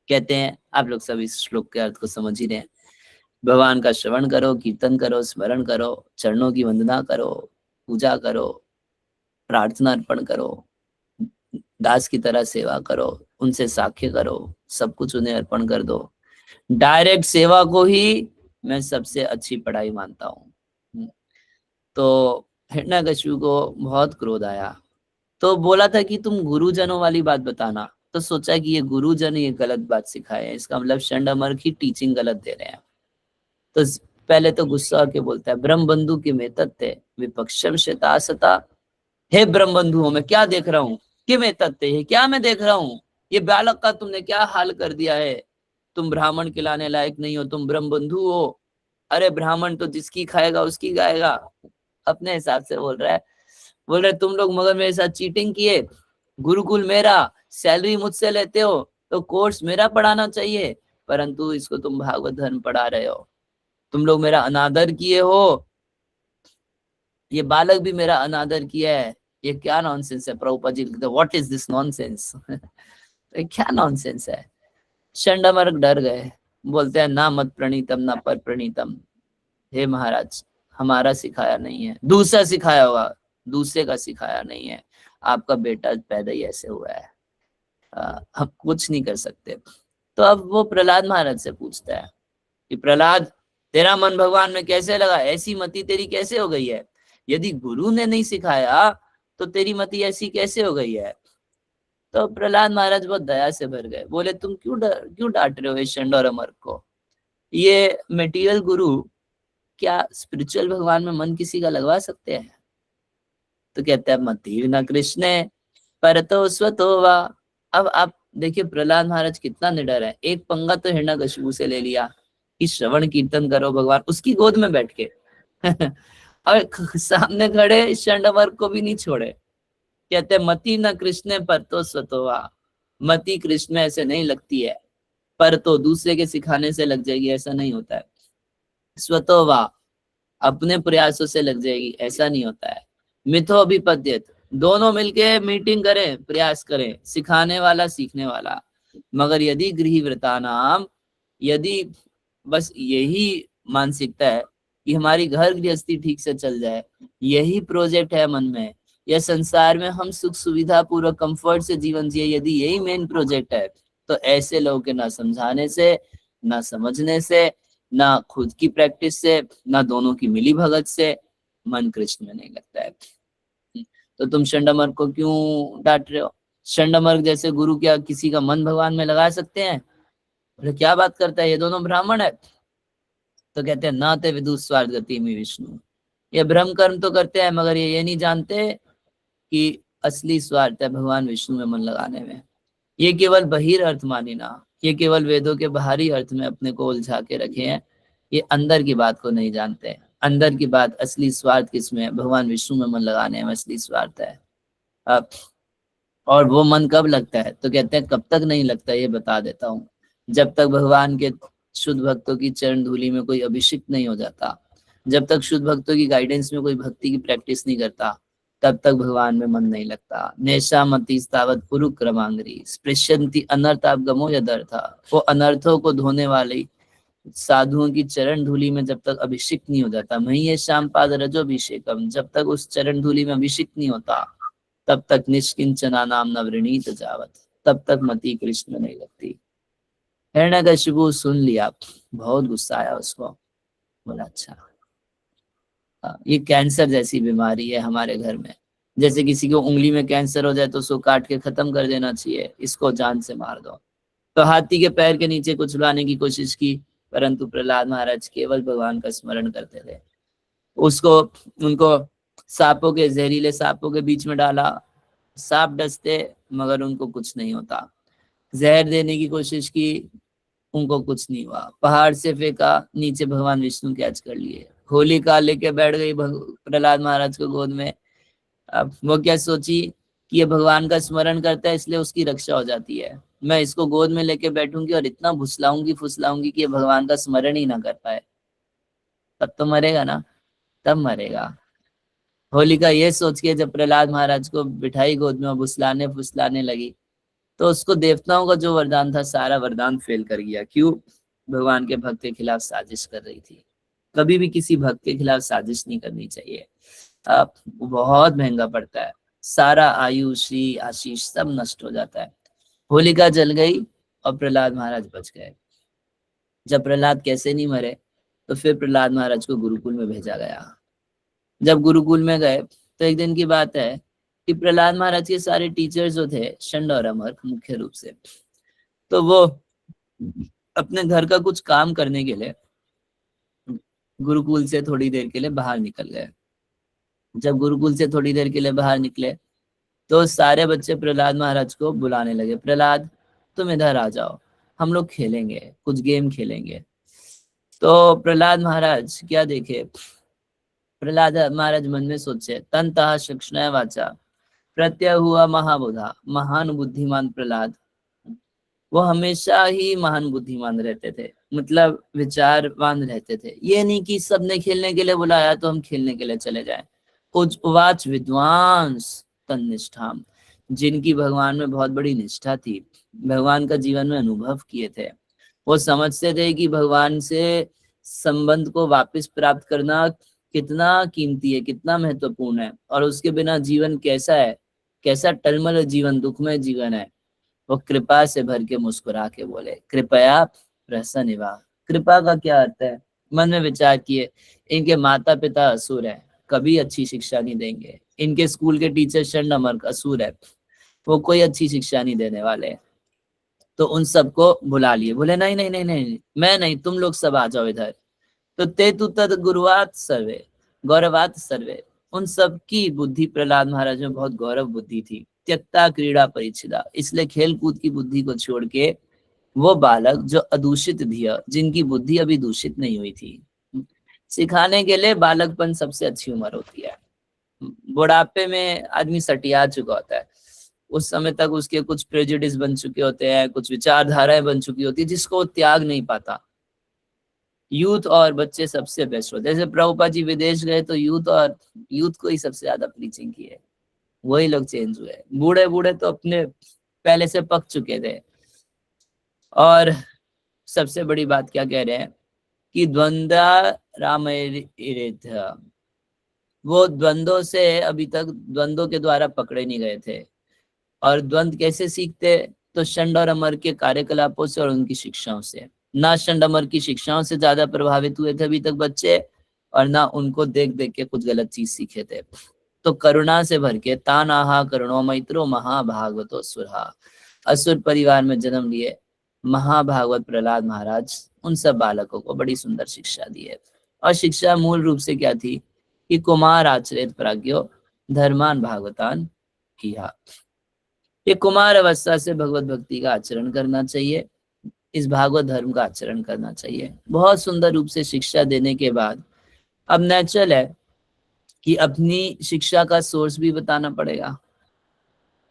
कहते हैं, आप लोग सब इस श्लोक के अर्थ को समझ ही रहे हैं। भगवान का श्रवण करो, कीर्तन करो, स्मरण करो, चरणों की वंदना करो, पूजा करो, प्रार्थना अर्पण करो, दास की तरह सेवा करो, उनसे साख्य करो, सब कुछ उन्हें अर्पण कर दो। डायरेक्ट सेवा को ही मैं सबसे अच्छी पढ़ाई मानता हूँ। तो हिरण्यकशिपु को बहुत क्रोध आया, तो बोला था कि तुम गुरुजनों वाली बात बताना। तो सोचा कि ये गुरुजन ये गलत बात सिखाए हैं, इसका मतलब शंडामर्ग की टीचिंग गलत दे रहे हैं। तो पहले तो गुस्सा आके बोलता है, ब्रह्म बंधु के में तत्ते विपक्षम शतासता, हे ब्रह्म बंधुओं मैं क्या देख रहा हूँ, कि में तत्ते है क्या मैं देख रहा हूँ, ये बालक का तुमने क्या हाल कर दिया है, तुम ब्राह्मण खिलाने लायक नहीं हो, तुम ब्रह्म बंधु हो। अरे ब्राह्मण तो जिसकी खाएगा उसकी गाएगा, अपने हिसाब से बोल रहा है तुम लोग मगर मेरे साथ चीटिंग किए, गुरुकुल मेरा, सैलरी मुझसे लेते हो तो कोर्स मेरा पढ़ाना चाहिए, परंतु इसको तुम भागवत धर्म पढ़ा रहे हो, तुम लोग मेरा अनादर किए हो, ये बालक भी मेरा अनादर किया है, ये क्या नॉनसेंस है। प्रभुपाद जी लिखते, व्हाट इज दिस नॉनसेंस, क्या नॉनसेंस है। शंडामर्ग डर गए, बोलते हैं ना मत प्रणीतम ना पर प्रणीतम, हे महाराज हमारा सिखाया नहीं है, दूसरा सिखाया होगा, दूसरे का सिखाया नहीं है, आपका बेटा पैदा ही ऐसे हुआ है, हम कुछ नहीं कर सकते। तो अब वो प्रहलाद महाराज से पूछता है कि प्रहलाद तेरा मन भगवान में कैसे लगा, ऐसी मति तेरी कैसे हो गई है, यदि गुरु ने नहीं सिखाया तो तेरी मति ऐसी कैसे हो गई है। तो प्रहलाद महाराज बहुत दया से भर गए, बोले तुम क्यों डांट रहे हो इस शंडामर्ग को, ये मटेरियल गुरु क्या स्पिरिचुअल भगवान में मन किसी का लगवा सकते हैं। तो कहते हैं मति न कृष्ण परतो स्वतो वा। अब आप देखिए प्रहलाद महाराज कितना निडर है, एक पंगा तो हिरण्यकशिपु से ले लिया कि श्रवण कीर्तन करो भगवान, उसकी गोद में बैठ के और सामने खड़े शंडामर्ग को भी नहीं छोड़े। कहते हैं मति न कृष्ण परतो स्वतो वा, मति कृष्ण में ऐसे नहीं लगती है, पर तो दूसरे के सिखाने से लग जाएगी, ऐसा नहीं होता है। स्वतो वा, अपने प्रयासों से लग जाएगी, ऐसा नहीं होता है। मिथो अभिपद्यत, दोनों मिलके मीटिंग करें, प्रयास करें, सिखाने वाला सीखने वाला। मगर यदि गृहव्रता नाम, यदि बस यही मानसिकता है कि हमारी घर गृहस्थी ठीक से चल जाए, यही प्रोजेक्ट है मन में, या संसार में हम सुख सुविधा पूर्वक कंफर्ट से जीवन जिए, यदि यही मेन प्रोजेक्ट है, तो ऐसे लोगों के ना समझाने से, ना समझने से, ना खुद की प्रैक्टिस से, ना दोनों की मिली भगत से मन कृष्ण में नहीं लगता है। तो तुम षंडमर्क को क्यों डांट रहे हो? षंडमर्क जैसे गुरु क्या किसी का मन भगवान में लगा सकते हैं? बोले क्या बात करता है, ये दोनों ब्राह्मण है। तो कहते हैं ना ते विदु स्वार्थ गति में विष्णु, ये ब्रह्म कर्म तो करते हैं मगर ये नहीं जानते कि असली स्वार्थ है भगवान विष्णु में मन लगाने में। ये केवल बहिर अर्थ मानी ना, ये केवल वेदों के बाहरी अर्थ में अपने को उलझा के रखे हैं, ये अंदर की बात को नहीं जानते। अंदर की बात, असली स्वार्थ किसमें है? भगवान विष्णु में मन लगाने में असली स्वार्थ है। अब और वो मन कब लगता है? तो कहते हैं कब तक नहीं लगता ये बता देता हूँ, जब तक भगवान के शुद्ध भक्तों की चरण धूलि में कोई अभिषिक्त नहीं हो जाता, जब तक शुद्ध भक्तों की गाइडेंस में कोई भक्ति की प्रैक्टिस नहीं करता, तब तक भगवान में मन नहीं लगता। नेशा मति स्तावत पुरु क्रमांगरी स्पृशंति अनर्थापगमो यदर्था, वो अनर्थों को धोने वाली साधुओं की चरण धूलि में जब तक अभिषिक्त नहीं हो जाता, मही ये श्याम पाद रजो अभिषेकम, जब तक उस चरण धूलि में अभिषिक्त नहीं होता, तब तक निष्किंचना नाम नवृणीत जावत, तब तक मति कृष्ण में नहीं लगती। हिरण्यकशिपु सुन लिया, बहुत गुस्सा आया उसको, बोला अच्छा ये कैंसर जैसी बीमारी है हमारे घर में, जैसे किसी को उंगली में कैंसर हो जाए तो उसको काट के खत्म कर देना चाहिए, इसको जान से मार दो। तो हाथी के पैर के नीचे कुछ लाने की कोशिश की, परंतु प्रहलाद महाराज केवल भगवान का स्मरण करते थे। उसको उनको सांपों के, जहरीले सांपों के बीच में डाला, सांप डसते मगर उनको कुछ नहीं होता। जहर देने की कोशिश की, उनको कुछ नहीं हुआ। पहाड़ से फेंका, नीचे भगवान विष्णु कैच कर लिए। होलिका लेके बैठ गई प्रहलाद महाराज को गोद में। अब वो क्या सोची कि ये भगवान का स्मरण करता है इसलिए उसकी रक्षा हो जाती है, मैं इसको गोद में लेके बैठूंगी और इतना भुसलाऊंगी फुसलाऊंगी कि ये भगवान का स्मरण ही ना कर पाए, तब तो मरेगा ना, तब मरेगा। होलिका ये सोच के जब प्रहलाद महाराज को बिठाई गोद में और भुसलाने फुसलाने लगी, तो उसको देवताओं का जो वरदान था सारा वरदान फेल कर गया। क्यों? भगवान के भक्त के खिलाफ साजिश कर रही थी। कभी भी किसी भक्त के खिलाफ साजिश नहीं करनी चाहिए, अब बहुत महंगा पड़ता है, सारा आयुषी आशीष सब नष्ट हो जाता है। होलिका जल गई और प्रहलाद महाराज बच गए। जब प्रहलाद कैसे नहीं मरे, तो फिर प्रहलाद महाराज को गुरुकुल में भेजा गया। जब गुरुकुल में गए तो एक दिन की बात है कि प्रहलाद महाराज के सारे टीचर्स जो थे, षंड और अमर मुख्य रूप से, तो वो अपने घर का कुछ काम करने के लिए गुरुकुल से थोड़ी देर के लिए बाहर निकल गए। जब गुरुकुल से थोड़ी देर के लिए बाहर निकले तो सारे बच्चे प्रहलाद महाराज को बुलाने लगे, प्रहलाद तुम इधर आ जाओ, हम लोग खेलेंगे, कुछ गेम खेलेंगे। तो प्रहलाद महाराज क्या देखे, प्रहलाद महाराज मन में सोचे, तंतः शिक्षण वाचा प्रत्यय हुआ महाबुधा, महान बुद्धिमान प्रहलाद। वो हमेशा ही महान बुद्धिमान रहते थे, मतलब विचारवान रहते थे। ये नहीं कि सबने खेलने के लिए बुलाया तो हम खेलने के लिए चले जाएं। उवाच विद्वांस तन्निष्ठाम, जिनकी भगवान में बहुत बड़ी निष्ठा थी, भगवान का जीवन में अनुभव किए थे, वो समझते थे कि भगवान से संबंध को वापस प्राप्त करना कितना कीमती है, कितना महत्वपूर्ण है, और उसके बिना जीवन कैसा है, कैसा टलमल जीवन, दुखमय जीवन है। वो कृपा से भर के मुस्कुरा के बोले, कृपया प्रसन्निवा। कृपा का क्या अर्थ है? मन में विचार किए, इनके माता पिता असुर है, कभी अच्छी शिक्षा नहीं देंगे। इनके स्कूल के टीचर षंड असुर है, वो कोई अच्छी शिक्षा नहीं देने वाले। तो उन सबको बुला लिए, बोले नहीं नहीं नहीं नहीं, मैं नहीं, तुम लोग सब आ जाओ इधर। तो ते तु तद गुरुवात सर्वे गौरवात सर्वे, उन सब की बुद्धि प्रहलाद महाराज में बहुत गौरव बुद्धि थी। त्यक्ता क्रीड़ा परिचिदा, इसलिए खेल कूद की बुद्धि को छोड़ के वो बालक जो अदूषित धिया, जिनकी बुद्धि अभी दूषित नहीं हुई थी, सिखाने के लिए बालकपन सबसे अच्छी उम्र होती है। बुढ़ापे में आदमी सटिया चुका होता है, उस समय तक उसके कुछ प्रेजुडिस बन चुके होते हैं, कुछ विचारधाराएं बन चुकी होती है जिसको वो त्याग नहीं पाता। यूथ और बच्चे सबसे बेस्ट होते हैं। जैसे प्रभुपाद जी विदेश गए तो यूथ को ही सबसे ज्यादा प्रीचिंग की है, वही लोग चेंज हुए। बूढ़े बूढ़े तो अपने पहले से पक चुके थे। और सबसे बड़ी बात क्या कह रहे हैं कि द्वंद्वा रामैरिथ, वो द्वंद्वों से अभी तक द्वंद्वों के द्वारा पकड़े नहीं गए थे। और द्वंद्व कैसे सीखते? तो षंड और अमर के कार्यकलापों से और उनकी शिक्षाओं से। ना षंड अमर की शिक्षाओं से ज्यादा प्रभावित हुए थे अभी तक बच्चे, और ना उनको देख देख के कुछ गलत चीज सीखे थे। तो करुणा से भर के तानाहा करुणो मैत्रो महाभागवतो सुरहा, असुर परिवार में जन्म लिए महाभागवत प्रहलाद महाराज उन सब बालकों को बड़ी सुंदर शिक्षा दी है। और शिक्षा मूल रूप से क्या थी कि कुमार आचरित प्राज्ञो धर्मान भागवतान किया। ये कुमार अवस्था से भगवत भक्ति का आचरण करना चाहिए, इस भागवत धर्म का आचरण करना चाहिए। बहुत सुंदर रूप से शिक्षा देने के बाद अब नेचुरल है कि अपनी शिक्षा का सोर्स भी बताना पड़ेगा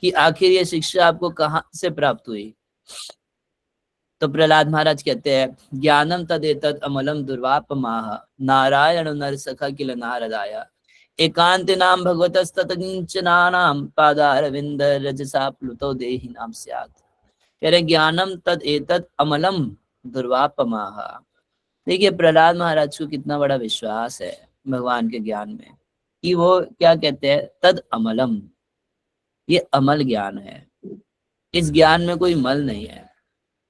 कि आखिर ये शिक्षा आपको कहाँ से प्राप्त हुई। तो प्रहलाद महाराज कहते हैं ज्ञानम तदेतद अमलम दुर्वापमाह नारायण नर सखा किल नारदाय एकांत नाम भगवतस्ततकिंचनानाम पादारविंद रजसा प्लुतो देहि नाम स्यात्। कह रहे ज्ञानम तद एतद अमलम दुर्वापमाह। देखिए प्रहलाद महाराज को कितना बड़ा विश्वास है भगवान के ज्ञान में कि वो क्या कहते हैं तद अमलम, ये अमल ज्ञान है, इस ज्ञान में कोई मल नहीं है।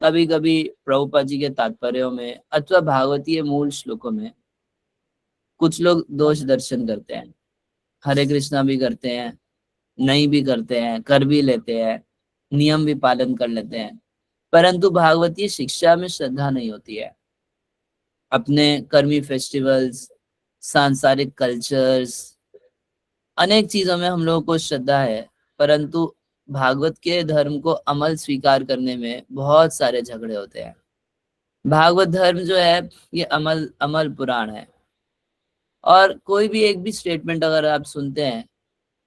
कभी कभी प्रभुपाद जी के तात्पर्यों में अथवा भागवतीय मूल श्लोकों में कुछ लोग दोष दर्शन करते हैं, हरे कृष्णा भी करते हैं, नहीं भी करते हैं, कर भी लेते हैं, नियम भी पालन कर लेते हैं, परंतु भागवतीय शिक्षा में श्रद्धा नहीं होती है। अपने कर्मी फेस्टिवल्स, सांसारिक कल्चर्स, अनेक चीजों में हम लोगों को श्रद्धा है, परंतु भागवत के धर्म को अमल स्वीकार करने में बहुत सारे झगड़े होते हैं। भागवत धर्म जो है ये अमल पुराण है, और कोई भी एक भी स्टेटमेंट अगर आप सुनते हैं,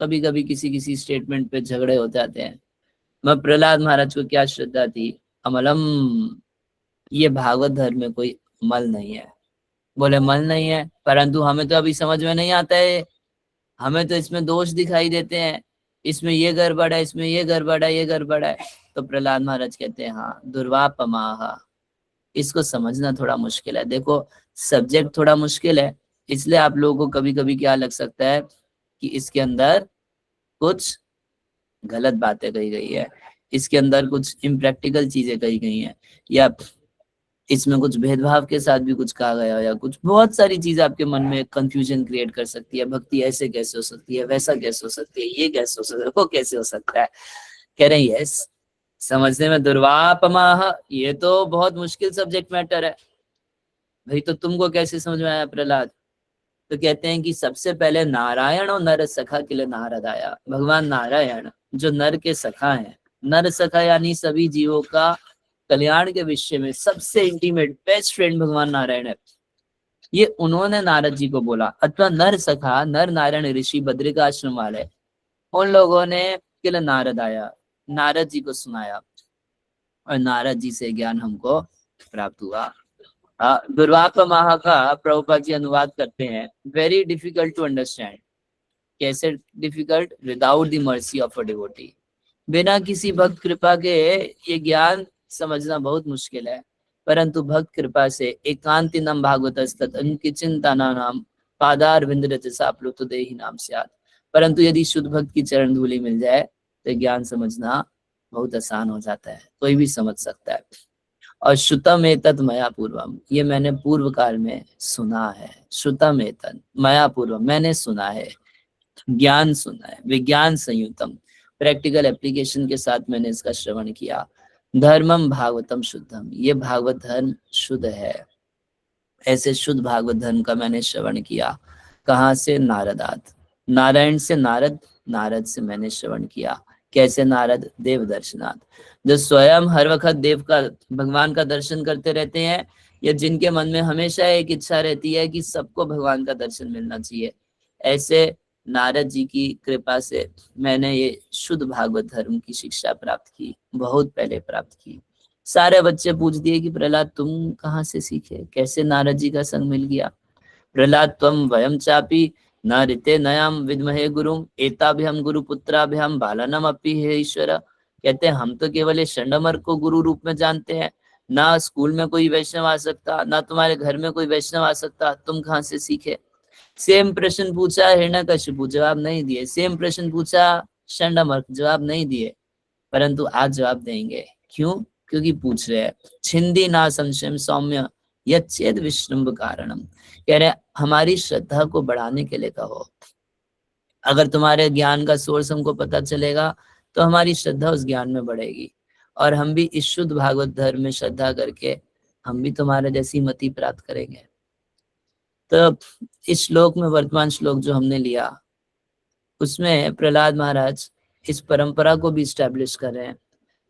कभी कभी किसी स्टेटमेंट पे झगड़े हो जाते हैं। मैं प्रहलाद महाराज को क्या श्रद्धा थी, अमलम, ये भागवत धर्म में कोई अमल नहीं है। बोले मल नहीं है, परंतु हमें तो अभी समझ में नहीं आता है, हमें तो इसमें दोष दिखाई देते हैं, इसमें ये गड़बड़ है, इसमें ये गड़बड़ है, ये गड़बड़ है। तो प्रहलाद महाराज कहते हैं हाँ दुर्वापमाह, इसको समझना थोड़ा मुश्किल है। देखो सब्जेक्ट थोड़ा मुश्किल है, इसलिए आप लोगों को कभी कभी क्या लग सकता है कि इसके अंदर कुछ गलत बातें कही गई है, इसके अंदर कुछ इम्प्रैक्टिकल चीजें कही गई हैं, या इसमें कुछ भेदभाव के साथ भी कुछ कहा गया, या कुछ बहुत सारी चीजें आपके मन में कंफ्यूजन क्रिएट कर सकती है। भक्ति ऐसे कैसे हो सकती है, वैसा कैसे हो सकती है, ये कैसे हो सकता है, वो कैसे हो सकता है। कह रहे हैं यस, समझने में दुर्वापमाह, ये तो बहुत मुश्किल सब्जेक्ट मैटर है भाई, तो तुमको कैसे समझ में आया प्रहलाद? तो कहते हैं कि सबसे पहले नारायण और नर सखा किल नारदाया, भगवान नारायण जो नर के सखा हैं, नर सखा यानी सभी जीवों का कल्याण के विषय में सबसे इंटीमेट बेस्ट फ्रेंड भगवान नारायण है। ये उन्होंने नारद जी को बोला, अथवा नर सखा नर नारायण ऋषि बद्रिकाश्रम वाले, उन लोगों ने किल नारद आया, नारद जी को सुनाया, और नारद जी से ज्ञान हमको प्राप्त हुआ। दुर्वापमाह का प्रभुपाद जी अनुवाद करते हैं, वेरी डिफिकल्ट टू अंडरस्टैंड। कैसे difficult? Without the mercy of a devotee, बिना किसी भक्त कृपा के ये ज्ञान समझना बहुत मुश्किल है, परंतु भक्त कृपा से एकांतिनम भागवतस्तत अंकिचिंतना नाम पादार विंद्रच साप्लुत देहि नाम स्यात्। परंतु यदि शुद्ध भक्त की चरण धूलि मिल जाए तो ज्ञान समझना बहुत आसान हो जाता है, कोई भी समझ सकता है। और श्रुतम एतत् मया पूर्वम, ये मैंने पूर्व काल में सुना है। श्रुतम एतत् मया पूर्वम, मैंने सुना है, ज्ञान सुना है, विज्ञान संयुतम, प्रैक्टिकल एप्लीकेशन के साथ मैंने इसका श्रवण किया। धर्मम भागवतम शुद्धम, ये भागवत धर्म शुद्ध है। ऐसे शुद्ध भागवत धर्म का मैंने श्रवण किया। कहाँ से? नारदात, नारायण से नारद, नारद से मैंने श्रवण किया। कैसे नारद? देव दर्शनाथ, जो स्वयं हर वक्त देव का, भगवान का दर्शन करते रहते हैं, या जिनके मन में हमेशा एक इच्छा रहती है कि सबको भगवान का दर्शन मिलना चाहिए। ऐसे नारद जी की कृपा से मैंने ये शुद्ध भागवत धर्म की शिक्षा प्राप्त की, बहुत पहले प्राप्त की। सारे बच्चे पूछ दिए कि प्रहलाद तुम कहाँ से सीखे, कैसे नारद जी का संग मिल गया? प्रहलाद त्वं वयम चापि न ऋते नयाम विद्महे गुरुम एताभ्याम गुरुपुत्राभ्याम बालनम अपि हे ईश्वर। कहते हैं हम तो केवल ये षंडमर को गुरु रूप में जानते हैं, ना स्कूल में कोई वैष्णव आ सकता, ना तुम्हारे घर में कोई वैष्णव आ सकता, तुम कहाँ से सीखे? सेम प्रश्न पूछा हिरण्यकशिपु, जवाब नहीं दिए। सेम प्रश्न पूछा शंडमर्क, जवाब नहीं दिए। परंतु आज जवाब देंगे। क्यों? क्योंकि पूछ रहे हैं। छिंदी ना संशय सौम्य यच्छेद विश्रम्भ कारणम, कह रहे हमारी श्रद्धा को बढ़ाने के लिए कहो। अगर तुम्हारे ज्ञान का सोर्स हमको पता चलेगा तो हमारी श्रद्धा उस ज्ञान में बढ़ेगी, और हम भी इस शुद्ध भागवत धर्म में श्रद्धा करके हम भी तुम्हारे जैसी मति प्राप्त करेंगे। तो इस श्लोक में, वर्तमान श्लोक जो हमने लिया, उसमें प्रहलाद महाराज इस परंपरा को भी स्टैब्लिश कर रहे हैं।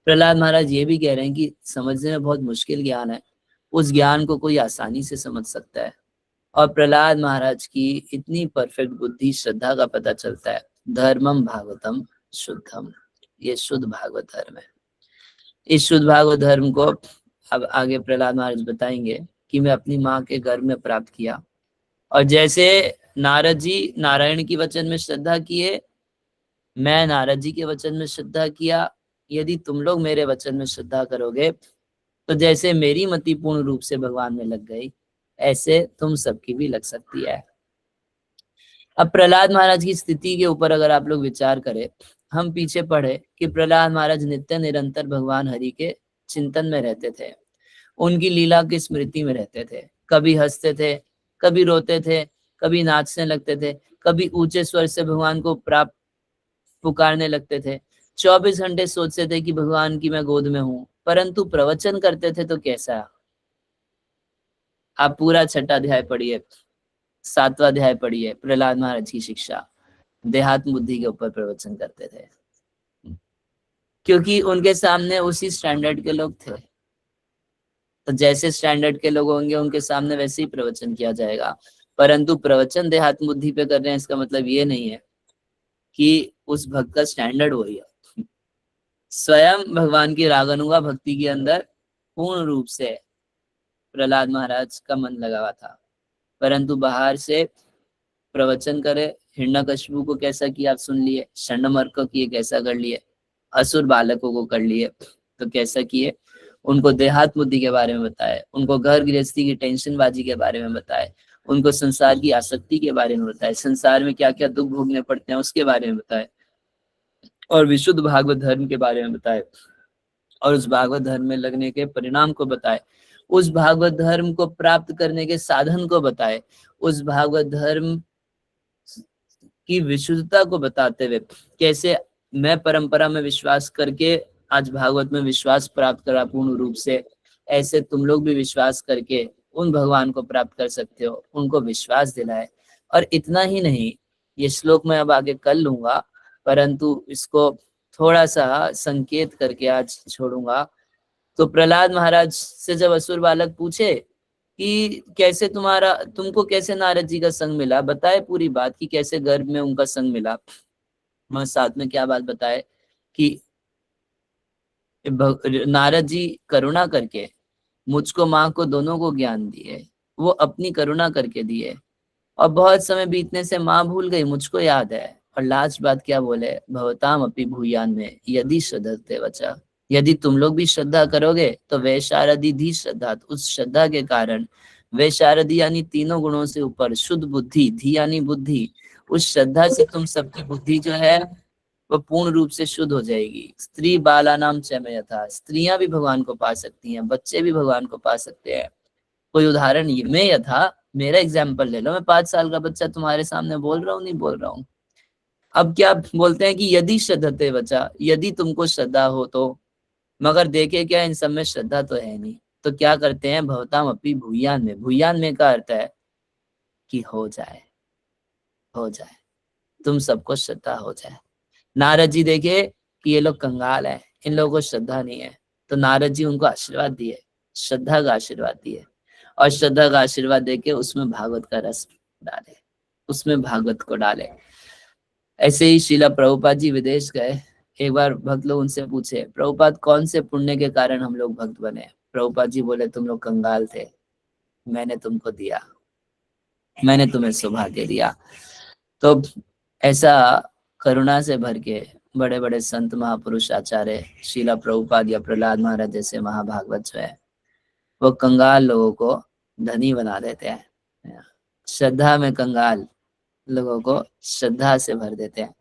प्रहलाद महाराज ये भी कह रहे हैं कि समझने में बहुत मुश्किल ज्ञान है, उस ज्ञान को कोई आसानी से समझ सकता है। और प्रहलाद महाराज की इतनी परफेक्ट बुद्धि, श्रद्धा का पता चलता है। धर्मम भागवतम शुद्धम, ये शुद्ध भागवत धर्म है। इस शुद्ध भागवत धर्म को अब आगे प्रहलाद महाराज बताएंगे कि मैं अपनी माँ के गर्भ में प्राप्त किया, और जैसे नारद जी नारायण की वचन में श्रद्धा किए, मैं नारद जी के वचन में श्रद्धा किया। यदि तुम लोग मेरे वचन में श्रद्धा करोगे तो जैसे मेरी मति पूर्ण रूप से भगवान में लग गई, ऐसे तुम सबकी भी लग सकती है। अब प्रहलाद महाराज की स्थिति के ऊपर अगर आप लोग विचार करें, हम पीछे पढ़े कि प्रहलाद महाराज नित्य निरंतर भगवान हरि के चिंतन में रहते थे, उनकी लीला की स्मृति में रहते थे। कभी हंसते थे, कभी रोते थे, कभी नाचने लगते थे, कभी ऊंचे स्वर से भगवान को प्राप्त पुकारने लगते थे। 24 घंटे सोचते थे कि भगवान की मैं गोद में हूं, परंतु प्रवचन करते थे तो कैसा? आप पूरा 6वां अध्याय पढ़िए, 7वां अध्याय पढ़िए, प्रहलाद महाराज की शिक्षा, देहात्म बुद्धि के ऊपर प्रवचन करते थे, क्योंकि उनके सामने उसी स्टैंडर्ड के लोग थे। तो जैसे स्टैंडर्ड के लोग होंगे उनके सामने वैसे ही प्रवचन किया जाएगा। परंतु प्रवचन देहात्म बुद्धि पे कर रहे हैं, इसका मतलब ये नहीं है कि उस भक्त का स्टैंडर्ड वही है। स्वयं भगवान की रागानुगा भक्ति के अंदर पूर्ण रूप से प्रहलाद महाराज का मन लगा हुआ था, परंतु बाहर से प्रवचन करे। हिरण्यकशिपु को कैसा किया आप सुन लिए, शंडमर्क को किए कैसा कर लिए, असुर बालकों को कर लिए तो कैसा किए। उनको देहात्म बुद्धि के बारे में बताए, उनको घर गृहस्थी की टेंशन बाजी के बारे में बताए, उनको संसार की आसक्ति के बारे में बताए, संसार में क्या क्या दुख भोगने पड़ते हैं उसके बारे में बताए, और विशुद्ध भागवत धर्म के बारे में बताए, और उस भागवत धर्म में लगने के परिणाम को बताए, उस भागवत धर्म को प्राप्त करने के साधन को बताए, उस भागवत धर्म की विशुद्धता को बताते हुए कैसे मैं परंपरा में विश्वास करके आज भागवत में विश्वास प्राप्त करा पूर्ण रूप से, ऐसे तुम लोग भी विश्वास करके उन भगवान को प्राप्त कर सकते हो, उनको विश्वास दिलाए। और इतना ही नहीं, ये श्लोक मैं अब आगे कर लूंगा, परंतु इसको थोड़ा सा संकेत करके आज छोड़ूंगा। तो प्रहलाद महाराज से जब असुर बालक पूछे कि कैसे तुमको कैसे नारद जी का संग मिला, बताए पूरी बात कि कैसे गर्भ में उनका संग मिला। मैं साथ में क्या बात बताए कि नारद जी करुणा करके मुझको माँ को दोनों को ज्ञान दिए, वो अपनी करुणा करके दिए, और बहुत समय बीतने से माँ भूल गई, मुझको याद है। और लास्ट बात क्या बोले, भवताम अपि भूयान में यदि श्रद्धते वचा, यदि तुम लोग भी श्रद्धा करोगे तो वैशारदी धी श्रद्धा, उस श्रद्धा के कारण वैशारदी यानी तीनों गुणों से ऊपर शुद्ध बुद्धि, धी यानी बुद्धि, उस श्रद्धा से तुम सबकी बुद्धि जो है वो पूर्ण रूप से शुद्ध हो जाएगी। स्त्री बाला नाम चय यथा, स्त्रियां भी भगवान को पा सकती हैं, बच्चे भी भगवान को पा सकते हैं। कोई उदाहरण मैं यथा, मेरा एग्जाम्पल ले लो, मैं 5 साल का बच्चा तुम्हारे सामने बोल रहा हूँ, नहीं बोल रहा हूँ। अब क्या बोलते हैं कि यदि श्रद्धते वचा, यदि तुमको श्रद्धा हो तो, मगर देखे क्या इन सब में श्रद्धा तो है नहीं, तो क्या करते हैं, भवताम अपि भूयान में, भूयान में का अर्थ है कि हो जाए, हो जाए, तुम सबको श्रद्धा हो जाए। नारद जी देखे कि ये लोग कंगाल है, इन लोगों को श्रद्धा नहीं है, तो नारद जी उनको आशीर्वाद दिए, श्रद्धा का आशीर्वाद दिए, और श्रद्धा का आशीर्वाद देके उसमें भागवत का रस डाले, उसमें भागवत को डाले। ऐसे ही शीला प्रभुपाद जी विदेश गए, एक बार भक्त लोग उनसे पूछे, प्रभुपाद कौन से पुण्य के कारण हम लोग भक्त बने? प्रभुपाद जी बोले, तुम लोग कंगाल थे, मैंने तुमको दिया, मैंने तुम्हें सौभाग्य दिया। तो ऐसा करुणा से भर के बड़े बड़े संत महापुरुष आचार्य शीला प्रभुपाद या प्रहलाद महाराज जैसे महाभागवत जो है वो कंगाल लोगों को धनी बना देते हैं। श्रद्धा में कंगाल लोगों को श्रद्धा से भर देते हैं।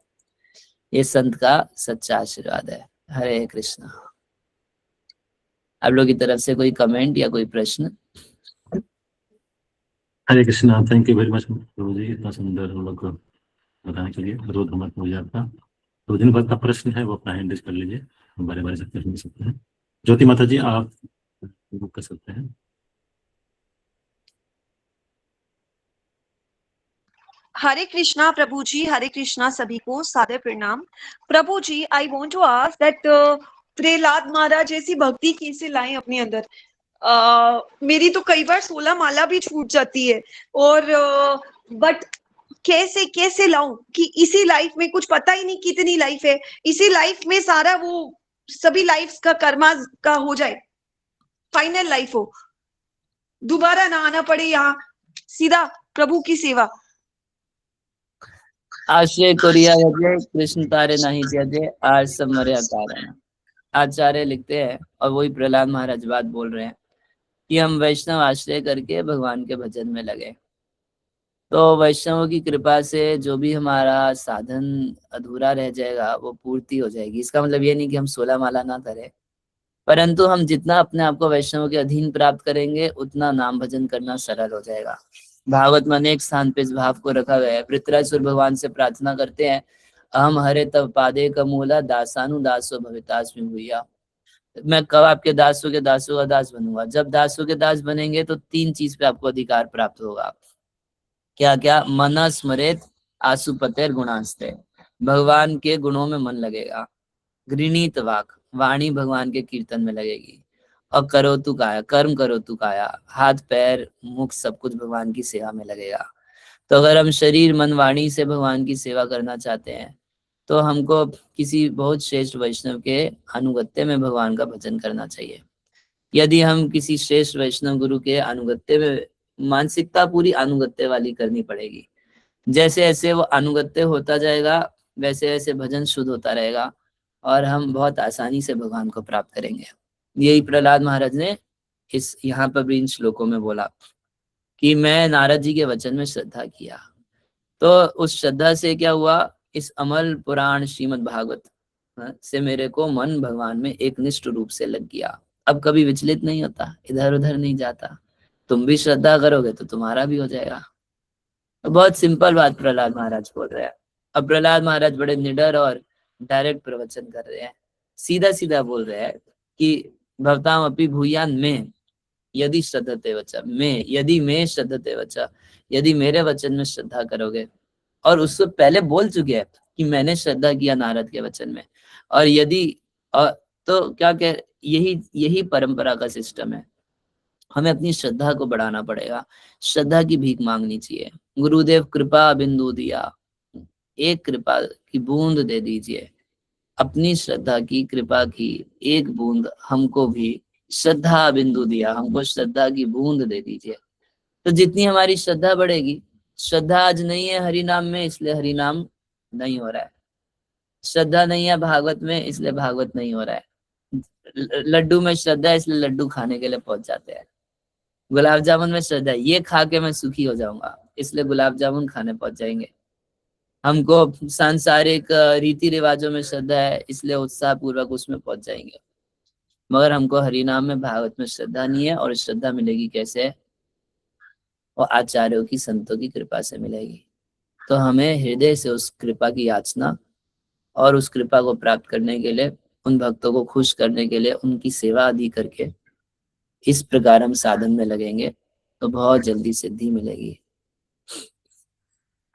ये संत का सच्चा आशीर्वाद है। हरे कृष्णा। आप लोग की तरफ से कोई कमेंट या कोई प्रश्न? Hare Krishna. Thank you very much प्रभु जी, इतना सुंदर हम लोग को बताने के लिए। रोज हमारे पूजा आपका तो दिन भर का प्रश्न है वो अपना हैंड रेज कर लीजिए, हम बारे बारे से पूछ सकते हैं। ज्योति माता जी आप बुक कर सकते हैं। हरे कृष्णा प्रभु जी, हरे कृष्णा सभी को सादर प्रणाम। प्रभु जी, I want to ask that Prahlad Maharaj जैसी भक्ति कैसे लाएं अपने अंदर। मेरी तो कई बार 16 माला भी छूट जाती है, और बट कैसे कैसे लाऊं कि इसी लाइफ में, कुछ पता ही नहीं कितनी लाइफ है, इसी लाइफ में सारा वो सभी लाइफ का कर्मा का हो जाए, फाइनल लाइफ हो, दोबारा ना आना पड़े यहाँ, सीधा प्रभु की सेवा। आश्रय कोरिया भजे कृष्ण तारे नहीं त्यजे आर समर्या कारण। आचार्य लिखते हैं और वही प्रहलाद महाराज बात बोल रहे हैं कि हम वैष्णव आश्रय करके भगवान के भजन में लगे, तो वैष्णवों की कृपा से जो भी हमारा साधन अधूरा रह जाएगा वो पूर्ति हो जाएगी। इसका मतलब ये नहीं कि हम 16 माला ना करें, परंतु हम जितना अपने आप को वैष्णव के अधीन प्राप्त करेंगे उतना नाम भजन करना सरल हो जाएगा। भागवत में अनेक स्थान पे इस भाव को रखा गया है। पृथ्वीराज भगवान से प्रार्थना करते हैं, अहम हरे तव पादे कमूला दासानु दासो भवितास्मि भूया। मैं कब आपके दासों के दासों का दास बनूंगा? जब दासों के दास बनेंगे तो 3 चीज पे आपको अधिकार प्राप्त होगा। क्या क्या? मन स्मरेत आसुपतेर गुणास्ते, भगवान के गुणों में मन लगेगा। गृणीत वाक, वाणी भगवान के कीर्तन में लगेगी। और करो तू काया, कर्म करो तू काया, हाथ पैर मुख सब कुछ भगवान की सेवा में लगेगा। तो अगर हम शरीर मन वाणी से भगवान की सेवा करना चाहते हैं तो हमको किसी बहुत श्रेष्ठ वैष्णव के अनुगत्य में भगवान का भजन करना चाहिए। यदि हम किसी श्रेष्ठ वैष्णव गुरु के अनुगत्य में, मानसिकता पूरी अनुगत्य वाली करनी पड़ेगी। जैसे जैसे वो अनुगत्य होता जाएगा वैसे वैसे भजन शुद्ध होता रहेगा और हम बहुत आसानी से भगवान को प्राप्त करेंगे। यही प्रहलाद महाराज ने इस यहाँ पर इन श्लोकों में बोला कि मैं नारद जी के वचन में श्रद्धा किया, तो उस श्रद्धा से क्या हुआ, इस अमल पुराण श्रीमद् भागवत से मेरे को मन भगवान में एक निष्ठ रूप से लग गया। अब कभी विचलित नहीं होता, इधर उधर नहीं जाता। तुम भी श्रद्धा करोगे तो तुम्हारा भी हो जाएगा। तो बहुत सिंपल बात प्रहलाद महाराज बोल रहे हैं। अब प्रहलाद महाराज बड़े निडर और डायरेक्ट प्रवचन कर रहे हैं, सीधा सीधा बोल रहे हैं कि भवताम अपि भूयान में यदि श्रद्धते वचा, मैं यदि मैं श्रद्धते वचा, यदि मेरे वचन में श्रद्धा करोगे। और उससे पहले बोल चुके हैं कि मैंने श्रद्धा किया नारद के वचन में। और यदि तो क्या कह, यही परंपरा का सिस्टम है। हमें अपनी श्रद्धा को बढ़ाना पड़ेगा, श्रद्धा की भीख मांगनी चाहिए। गुरुदेव कृपा बिंदु दिया, एक कृपा की बूंद दे दीजिए। अपनी श्रद्धा की कृपा की एक बूंद हमको भी, श्रद्धा बिंदु दिया, हमको श्रद्धा की बूंद दे दीजिए। तो जितनी हमारी श्रद्धा बढ़ेगी, श्रद्धा आज नहीं है हरि नाम में इसलिए हरि नाम नहीं हो रहा है, श्रद्धा नहीं है भागवत में इसलिए भागवत नहीं हो रहा है, लड्डू में श्रद्धा है इसलिए लड्डू खाने के लिए पहुंच जाते हैं, गुलाब जामुन में श्रद्धा है ये खा के मैं सुखी हो जाऊंगा इसलिए गुलाब जामुन खाने पहुंच जाएंगे। हमको सांसारिक रीति रिवाजों में श्रद्धा है इसलिए उत्साह पूर्वक उसमें पहुंच जाएंगे। मगर हमको हरि नाम में भागवत में श्रद्धा नहीं है। और श्रद्धा मिलेगी कैसे? और आचार्यों की, संतों की कृपा से मिलेगी। तो हमें हृदय से उस कृपा की याचना और उस कृपा को प्राप्त करने के लिए, उन भक्तों को खुश करने के लिए उनकी सेवा आदि करके इस प्रकार हम साधन में लगेंगे तो बहुत जल्दी सिद्धि मिलेगी।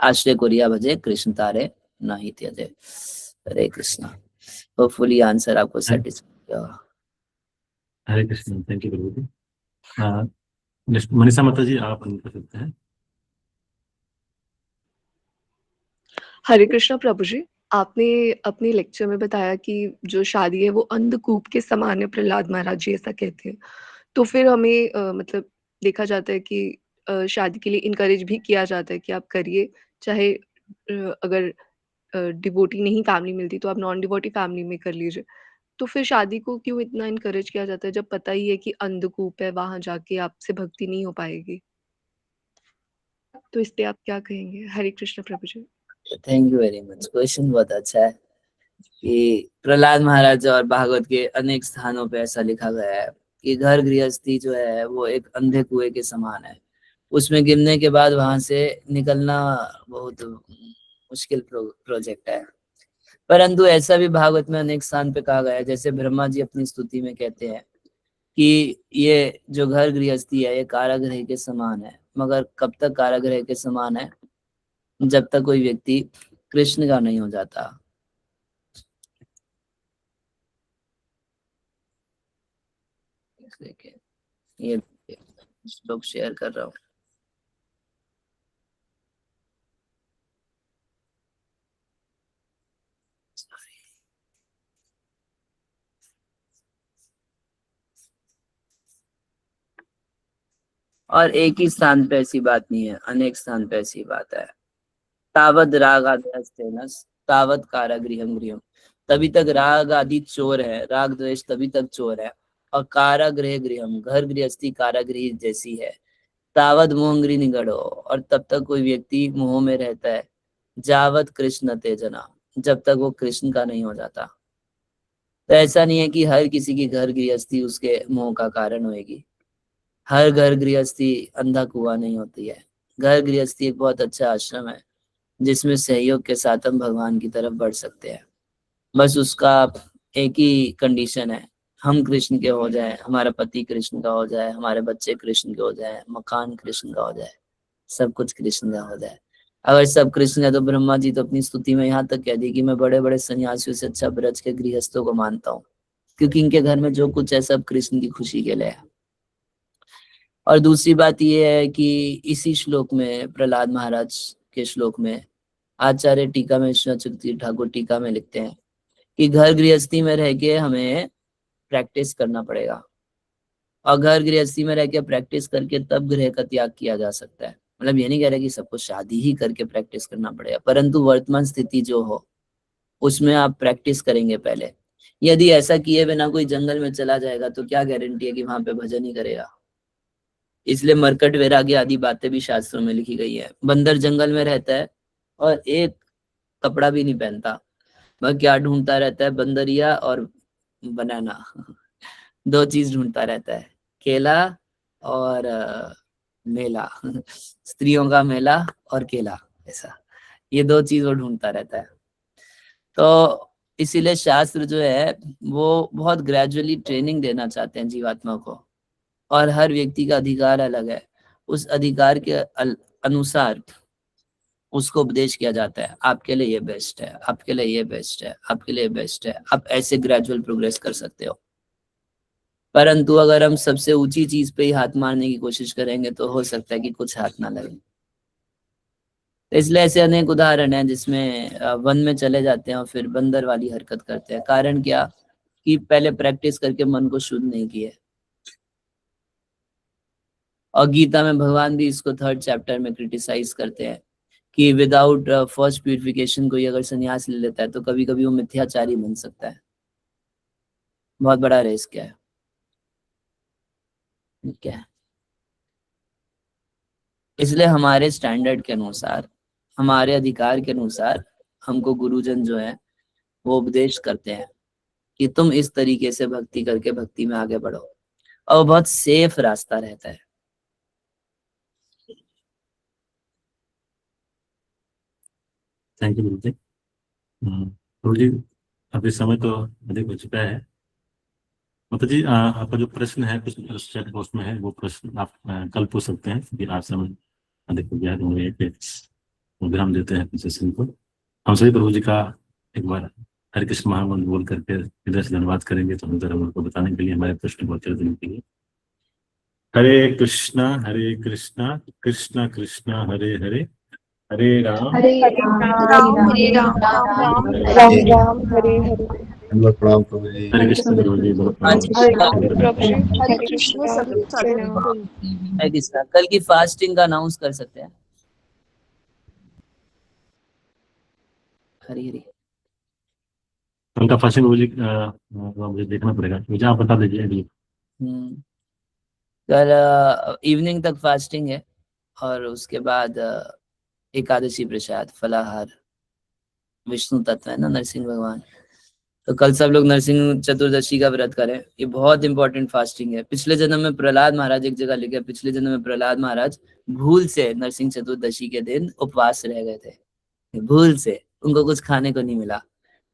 आश्रय कोरिया भजे कृष्ण तारे नहीं त्यजे। हरे कृष्णा। होपफुली आंसर आपको सेटिस्फाई होगा। हरे कृष्ण। थैंक यू प्रभु जी। मनीषा माता जी आप कर सकते हैं। हरे कृष्णा प्रभु जी, आपने अपने लेक्चर में बताया कि जो शादी है वो अंधकूप के समान है, प्रहलाद महाराज जी ऐसा कहते हैं। तो फिर हमें मतलब देखा जाता है कि शादी के लिए इनकरेज भी किया जाता है कि आप करिए, चाहे अगर डिवोटी नहीं फैमिली मिलती तो आप नॉन डिवोटी फैमिली में कर लीजिए। तो फिर शादी को क्यों इतना इनकरेज किया जाता है जब पता ही है कि अंधकूप है, वहां जाके आपसे भक्ति नहीं हो पाएगी? तो इस पे आप क्या कहेंगे? हरे कृष्ण प्रभु जी। Thank you very much, question बहुत अच्छा है। कि प्रहलाद महाराज और भागवत के अनेक स्थानों पे ऐसा लिखा गया है कि घर गृहस्थी जो है वो एक अंधे कुएं के समान है, उसमें गिरने के बाद वहां से निकलना बहुत मुश्किल प्रोजेक्ट है। परंतु ऐसा भी भागवत में अनेक स्थान पे कहा गया है, जैसे ब्रह्मा जी अपनी स्तुति में कहते हैं कि ये जो घर गृहस्थी है ये कारागृह के समान है, मगर कब तक कारागृह के समान है? जब तक कोई व्यक्ति कृष्ण का नहीं हो जाता। ये श्लोक शेयर कर रहा हूँ। और एक ही स्थान पे ऐसी बात नहीं है, अनेक स्थान पे ऐसी बात है। तावत राग आदि तावत कारागृहम गृहम, तभी तक राग आदि चोर है, राग द्वेष तभी तक चोर है। और कारागृह गृहम, घर गृहस्थी कारागृह जैसी है। तावत मोहंग्री निगड़ो, और तब तक कोई व्यक्ति मोह में रहता है। जावत कृष्ण तेजना, जब तक वो कृष्ण का नहीं हो जाता। तो ऐसा नहीं है कि हर किसी की घर गृहस्थी उसके मोह का कारण होगी। हर घर गृहस्थी अंधा कुआं नहीं होती है। घर गृहस्थी एक बहुत अच्छा आश्रम है जिसमें सहयोग के साथ हम भगवान की तरफ बढ़ सकते हैं। बस उसका एक ही कंडीशन है, हम कृष्ण के हो जाए, हमारा पति कृष्ण का हो जाए, हमारे बच्चे कृष्ण के हो जाए, मकान कृष्ण का हो जाए, सब कुछ कृष्ण का हो जाए। अगर सब कृष्ण है तो ब्रह्मा जी तो अपनी स्तुति में यहाँ तक कह दी कि मैं बड़े बड़े सन्यासियों से अच्छा ब्रज के गृहस्थों को मानता हूँ, क्योंकि इनके घर में जो कुछ है सब कृष्ण की खुशी के लिए है। और दूसरी बात यह है कि इसी श्लोक में, प्रहलाद महाराज के श्लोक में, आचार्य टीका में श्री ठाकुर टीका में लिखते हैं कि घर गृहस्थी में रह के हमें प्रैक्टिस करना पड़ेगा, और घर गृहस्थी में रह के प्रैक्टिस करके तब गृह का त्याग किया जा सकता है। मतलब ये नहीं कह रहे कि सबको शादी ही करके प्रैक्टिस करना पड़ेगा, परंतु वर्तमान स्थिति जो हो उसमें आप प्रैक्टिस करेंगे पहले। यदि ऐसा किए बिना कोई जंगल में चला जाएगा तो क्या गारंटी है कि वहां पे भजन ही करेगा? इसलिए मरकट वैराग्य आदि बातें भी शास्त्रों में लिखी गई है। बंदर जंगल में रहता है और एक कपड़ा भी नहीं पहनता, वह क्या ढूंढता रहता है? बंदरिया और बनाना, दो चीज ढूंढता रहता है, केला और मेला, स्त्रियों का मेला और केला, ऐसा ये दो चीज वो ढूंढता रहता है। तो इसीलिए शास्त्र जो है वो बहुत ग्रेजुअली ट्रेनिंग देना चाहते हैं जीवात्मा को, और हर व्यक्ति का अधिकार अलग है, उस अधिकार के अनुसार उसको उपदेश किया जाता है। आपके लिए ये बेस्ट है, आपके लिए ये बेस्ट है, आपके लिए बेस्ट है। आप ऐसे ग्रेजुअल प्रोग्रेस कर सकते हो। परंतु अगर हम सबसे ऊंची चीज पे ही हाथ मारने की कोशिश करेंगे तो हो सकता है कि कुछ हाथ ना लगे। तो इसलिए ऐसे अनेक उदाहरण हैं जिसमें वन में चले जाते हैं और फिर बंदर वाली हरकत करते हैं। कारण क्या? कि पहले प्रैक्टिस करके मन को शुद्ध नहीं किए। और गीता में भगवान भी इसको 3rd चैप्टर में क्रिटिसाइज करते हैं कि विदाउट फर्स्ट प्यूरिफिकेशन कोई अगर संन्यास ले लेता है तो कभी कभी वो मिथ्याचारी बन सकता है। बहुत बड़ा रिस्क है। ठीक है, इसलिए हमारे स्टैंडर्ड के अनुसार, हमारे अधिकार के अनुसार हमको गुरुजन जो है वो उपदेश करते हैं कि तुम इस तरीके से भक्ति करके भक्ति में आगे बढ़ो, और बहुत सेफ रास्ता रहता है। थैंक यू गुरु जी। गुरु जी अभी समय तो अधिक हो चुका है। मतलब जी आपका जो प्रश्न है कुछ चैट बॉक्स में है, वो प्रश्न आप कल पूछ सकते हैं, क्योंकि आज समय अधिक हो गया है। तो एक विराम देते हैं सेशन को। हम सभी प्रभु जी का एक बार हरे कृष्ण महामंत्र बोल करके इधर से धन्यवाद करेंगे, तो हम इधर उनको बताने के लिए, हमारे प्रश्न को उत्तर देने के लिए। हरे कृष्णा कृष्णा कृष्णा हरे हरे, हरे राम राम राम हरे हरे। प्रणाम प्रभु जी। हरे कृष्ण गुरु जी। हरे कृष्ण सभी साधु। है किसका? कल की फास्टिंग का अनाउंस कर सकते हैं? हरी हरी। उनका फास्टिंग मुझे मुझे देखना पड़ेगा, मुझे आप बता दीजिए अभी। कल इवनिंग तक फास्टिंग है और उसके बाद एकादशी प्रसाद फलाहार। विष्णु तत्व है ना नरसिंह भगवान, तो कल सब लोग नरसिंह चतुर्दशी का व्रत करें। ये बहुत इंपॉर्टेंट फास्टिंग है। पिछले जन्म में प्रहलाद महाराज, एक जगह लिखा है, पिछले जन्म में प्रहलाद महाराज भूल से नरसिंह चतुर्दशी के दिन उपवास रह गए थे, भूल से, उनको कुछ खाने को नहीं मिला,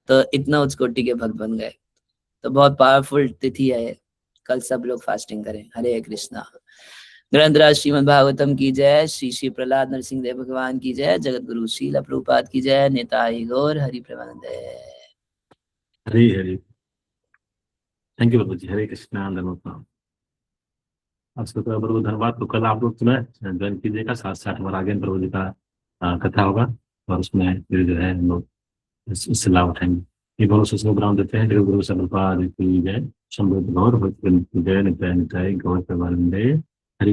तो इतना उच्च कोटि के भक्त बन गए। तो बहुत पावरफुल तिथि है, कल सब लोग फास्टिंग करें। हरे कृष्णा। ग्रंथराज श्रीमद् भागवतम की जय, श्री श्री प्रहलाद नरसिंह देव भगवान की जय, जगत गुरु श्रील प्रभुपाद की जय, नेताई गौर हरि प्रेमानंद। हरे हरे, थैंक यू प्रभु जी। हरे कृष्णा, धन्यवाद। आपको प्रभु धन्यवाद। तो कल आप लोग सुना ज्वाइन कीजिएगा, 7 हमारा आगे प्रभु जी का कथा होगा और उसमें फिर जो है हम लोग इससे लाभ उठाएंगे। ये दोनों सोचने को देते हैं। जगत गुरु प्रभुपाद की जय, शंभु गौर जय, नित्य नित्य गौर प्रेमानंदे। Hare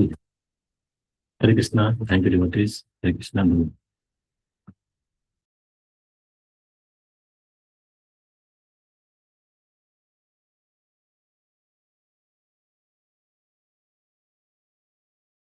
Hare Krishna. Thank you devotees. Hare Krishna.